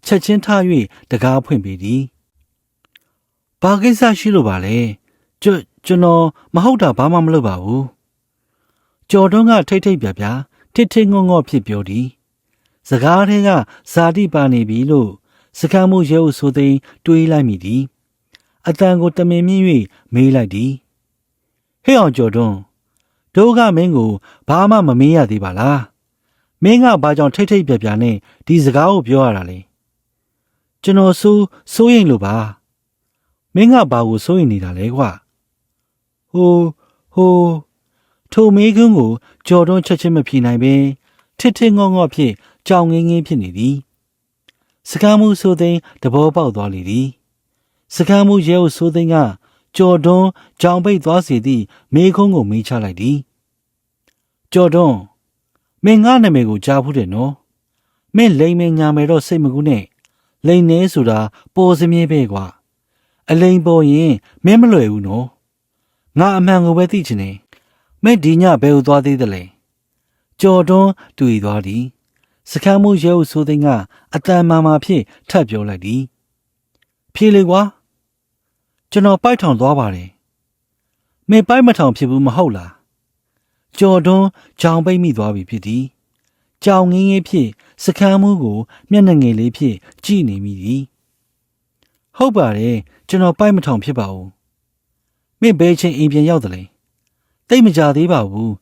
ချက်ချင်းထ၍တကားဖွင့်ပေးသည်ဘာကိစ္စရှိလို့ပါလဲကျွန်တော်မဟုတ်တာဘာမှမလုပ်ပါဘူးကျော်တွန်းကထိတ်ပြပြထစ်ငေါ့ဖြစ်ပြောသည်စကားထဲကဇာတိပါနေပြီလို့စကမ်းမှုရဲဟုဆိုသိမ်းတွေးလိုက်မိသည်အတန်ကိုတမင်မြင့်၍မေးလိုက်သည်ဟဲ့အောင်ကျော်တွန်းတို့ကမင်းကိုဘာမှမမေးရသေးပါလားမင်းကဘာကြောင့်ထိတ်ပြပြနဲ့ဒီစကားကိုပြောရတာလဲကျွန်တော်စိုးရိမ်လို့ပါမင်းကဘာကိုစိုးရိမ်နေတာလဲကွာဟိုထိုမေးခွန်းကိုကျော်တွန်းချက်ချင်းမဖြေနိုင်ပင်ထစ်ငေါ့ဖြင့်ကြောင်ငင်းဖြစ်နေသည်စကားမှုဆိုသိန်းတဘောပေါက်သွားလေသည်စကားမှုရဲဟုဆိုသိန်းကကျော်တွန်းကြောင်ပိတ်သွားစေသည့်မေးခွန်းကိုမေးချလိုက်သည်ကျော်တွန်းမင်းငါနာမည်ကိုကြားဘူးတယ်နော်မင်းလိန်မင်းညာမယ်တော့စိတ်မကူးနဲ့လိန်နေဆိုတာပေါ်စမြဲပဲကွာအလိန်ပေါ်ရင်မင်းမလွယ်ဘူးနော်ငါအမှန်ကိုပဲသိချင်တယ်မင်းဒီညဘယ်ကိုသွားသေးသလဲကျော်တွန်းတွေ့သွားသည်စခန်းမှုရဲဟုဆိုသိန်းကအတန်မာဖြင့်ထပ်ပြောလိုက်သည်ဖြေလေကွာကျွန်တော်ပိုက်ထောင်သွားပါတယ်မင်းပိုက်မထောင်ဖြစ်ဘူးမဟုတ်လားကျော်တွန်းကြောင်ပိတ်မိသွားပြီဖြစ်သည်ကြောင်ငင်းဖြင့်စခန်းမှုကိုမျက်နှာငယ်လေးဖြင့်ကြည့်နေမိသည်ဟုတ်ပါတယ်ကျွန်တော်ပိုက်မထောင်ဖြစ်ပါဘူးမင်းဘယ်ချိန်အိမ်ပြန်ရောက်သလဲတိတ်မကြသေးပါဘူး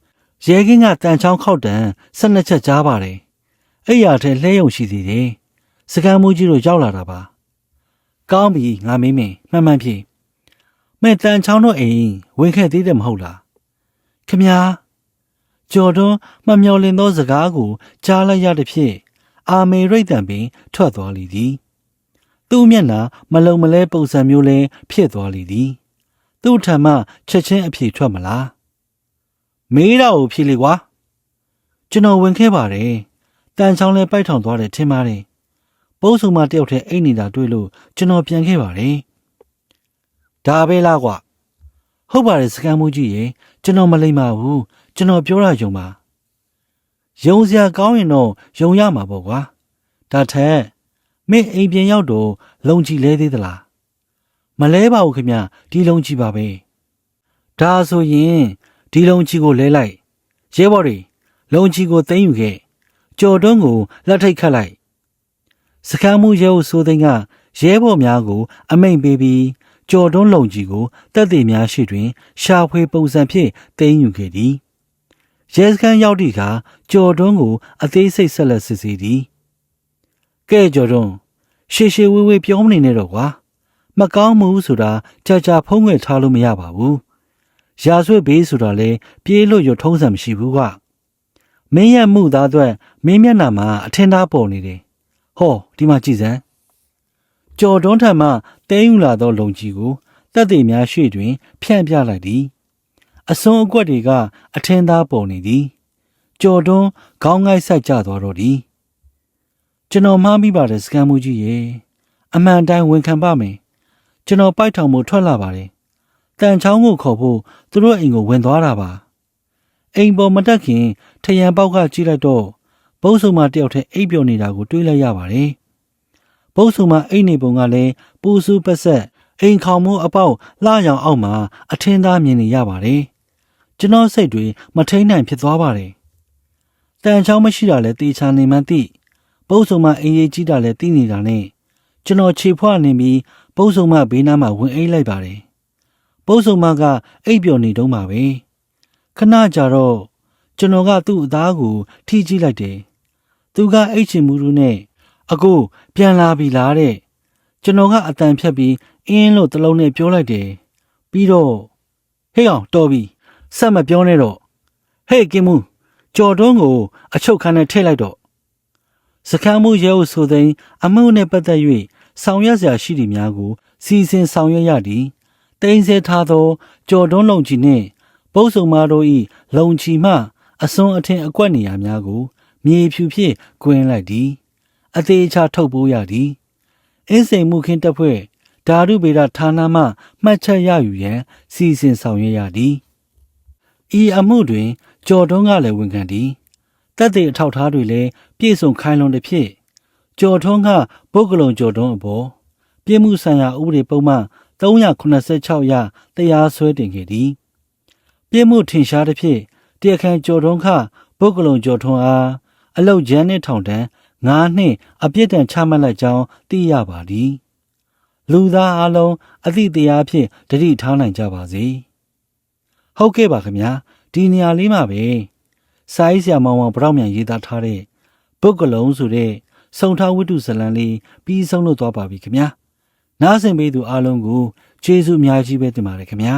ရဲကင်းကတန်ချောင်းခောက်တန်12ချက်ကြားပါတယ်အဲ့ရထဲလှဲယုံရှိသေးတယ်စကမ်းမှုကြီးတို့ရောက်လာတာပါကောင်းပြီငါမင်းမှန်ဖြေမင်းတန်ချောင်းတို့အိမ်ဝင်ခဲ့သေးတယ်မဟုတ်လားခမညာကျော်တွန်းမမျော်လင့်သောစကားကိုကြားလိုက်ရတဲ့ဖြင့်အာမေရိတ်တံပင်ထွက်သွားလေသည်သူ့မျက်နှာမလုံမလဲပုံစံမျိုးလဲဖြစ်သွားလေသည်သူ့ထံမှချက်ချင်းအဖြေထွက်မလားမေးတော့ဖြေလေကွာကျွန်တော်ဝင်ခဲ့ပါတယ်တန်ချောင်းလဲပိုက်ထောင်သွားတယ်ထင်ပါတယ်ပိုးဆုံမတယောက်တည်းအိတ်နေတာတွေ့လို့ကျွန်တော်ပြန်ခဲ့ပါတယ်ဒါပဲလားကွာဟုတ်ပါတယ်စကမ်းမှုကြီးရေကျွန်တော်မလိမ္မာဘူးကျွန်တော်ပြောရယုံပါယုံစရာကောင်းရင်တော့ယုံရမှာပေါ့ကွာဒါထက်မင်းအိမ်ပြန်ရောက်တော့လုံချီလဲသေးသလားမလဲပါဘူးခင်ဗျဒီလုံချီပါပဲဒါဆိုရင်ဒီလုံချီကိုလဲလိုက်ရဲဘော်တွေလုံချီကိုသိမ်းယူခဲ့ကျော်တွန်းကိုလက်ထိတ်ခတ်လိုက်စခန်းမှုရဲဟုဆိုသိန်းကရဲဘော်များကိုအမိန့်ပေးပြီးကျော်တွန်းလုံကြီးကိုတပ်သေးများရှိတွင်ရှာဖွေပုံစံဖြင့်သိမ်းယူခဲ့သည်ရဲစခန်းရောက်သည့်အခါကျော်တွန်းကိုအသေးစိတ်ဆက်လက်စစ်ဆေးသည်ကဲကျော်တွန်းရှေဝေးပြောမနေနဲ့တော့ကွာမကောင်းမှုဆိုတာကြာဖုံးငွေထားလို့မရပါဘူးရာဆွေဘေးဆိုတာလေပြေးလို့ရထုံးစံမရှိဘူးကွာ မင်းရဲ့မှုသားအတွက်မင်းမျက်နှာမှာအထင်သားပေါ်နေတယ်ဟောဒီမှာကြည့်စမ်းကြော်တွန်းထံမှတဲယူလာသောလုံကြီးကိုတပ်သေးများရှေ့တွင်ဖြန့်ပြလိုက်သည်အစွန်းအကွက်တွေကအထင်သားပေါ်နေသည်ကြော်တွန်းခေါင်းငိုက်ဆိုင်ကြသွားတော့သည်ကျွန်တော်မှားမိပါတယ်စကန်မှုကြီးရေအမှန်တိုင်းဝန်ခံပါမယ်ကျွန်တော်ပိုက်ထောင်မှုထွက်လာပါတယ်တန်ချောင်းကိုခေါ်ဖို့သူတို့အိမ်ကိုဝင်သွားတာပါအိမ်ပေါ်မတက်ခင်ထရံပေါက်ကကြည့်လိုက်တော့ဘုတ်ဆုံမတယောက်တည်းအိပ်ပျော်နေတာကိုတွေးလိုက်ရပါတယ်ဘုတ်ဆုံမအိပ်နေပုံကလည်းပူစူးပက်ဆက်အိမ်ခေါင်မှုအပေါက်လှရောင်အောက်မှာအထင်းသားမြင်နေရပါတယ်ကျွန်တော်စိတ်တွေမထိန်နိုင်ဖြစ်သွားပါတယ်တန်ချောင်းမရှိတာလဲတေချာနေမှန်းသိဘုတ်ဆုံမအိမ်ရေးကြီးတာလဲသိနေတာနဲ့ကျွန်တော်ခြေဖွားနေပြီးဘုတ်ဆုံမဘေးနားမှာဝင်အိပ်လိုက်ပါတယ်ဘုတ်ဆုံမကအိပ်ပျော်နေတုန်းပါပဲခဏကြာတော့ကျွန်တော်ကသူ့အသားကိုထိကြည့်လိုက်တယ်သူကအိတ်ချင်မှုတို့နဲ့အကိုပြန်လာပြီလားတဲ့ကျွန်တော်ကအတန်ဖြတ်ပြီးအင်းလို့တလုံးနဲ့ပြောလိုက်တယ်ပြီးတော့ဟေးအောင်တော်ပြီဆက်မပြောနဲ့တော့ဟေးကင်မူကြော်တွန်းကိုအချုပ်ခန်းနဲ့ထည့်လိုက်တော့စခန်းမှုရဲအုပ်ဆိုသိမ်းအမှုနဲ့ပတ်သက်၍ဆောင်ရွက်စရာရှိသည့်များကိုစီစဉ်ဆောင်ရွက်ရသည်တိန်ဆဲထားသောကြော်တွန်းလုံကြီးနှင့်ဘုတ်ဆုံမတို့၏လုံချီမှအစွန်းအထင်အကွက်နေရာများကိုမြေဖြူဖြင့်ကွင်းလိုက်သည်အသေးချထုတ်ပိုးရသည်အင်းစိန်မှုခင်းတပ်ဖွဲ့ဓာတုဗေဒဌာနမှမှတ်ချက်ရယူရန်စီစဉ်ဆောင်ရွက်ရသည်ဤအမှုတွင်ကြော်တွန်းကလည်းဝန်ခံသည်တပ်သေးအထောက်ထားတွေလည်းပြည့်စုံခိုင်လုံသဖြင့်ကြော်ထွန်းကပုဂ္ဂလုံကြော်တွန်းအပေါ်ပြည်မှုဆိုင်ရာဥပဒေပုံမှန်386ရတရားစွဲတင်ခဲ့သည်ပြစ်မှုထင်ရှားသဖြင့်တရားခံကြော်ထွန်းခပုဂ္ဂလုံကြော်ထွန်းအားအလုတ်ကျန်းနှင့်ထောင်ဒဏ်9နှစ်အပြစ်ဒဏ်ချမှတ်လိုက်ကြောင်းသိရပါသည်လူသားအလုံးအသည့်တရားဖြင့်တတိထားနိုင်ကြပါစေဟုတ်ကဲ့ပါခင်ဗျာဒီနေရာလေးမှာပဲစာရေးဆရာမောင်မောင်ဗရောက်မြန်ရေးသားထားတဲ့ပုဂ္ဂလုံဆိုတဲ့စုံထားဝတ္ထုဇာတ်လမ်းလေးပြီးဆုံးလို့သွားပါပြီခင်ဗျာနားဆင်ပေးသူအားလုံးကိုကျေးဇူးအများကြီးပဲတင်ပါတယ်ခင်ဗျာ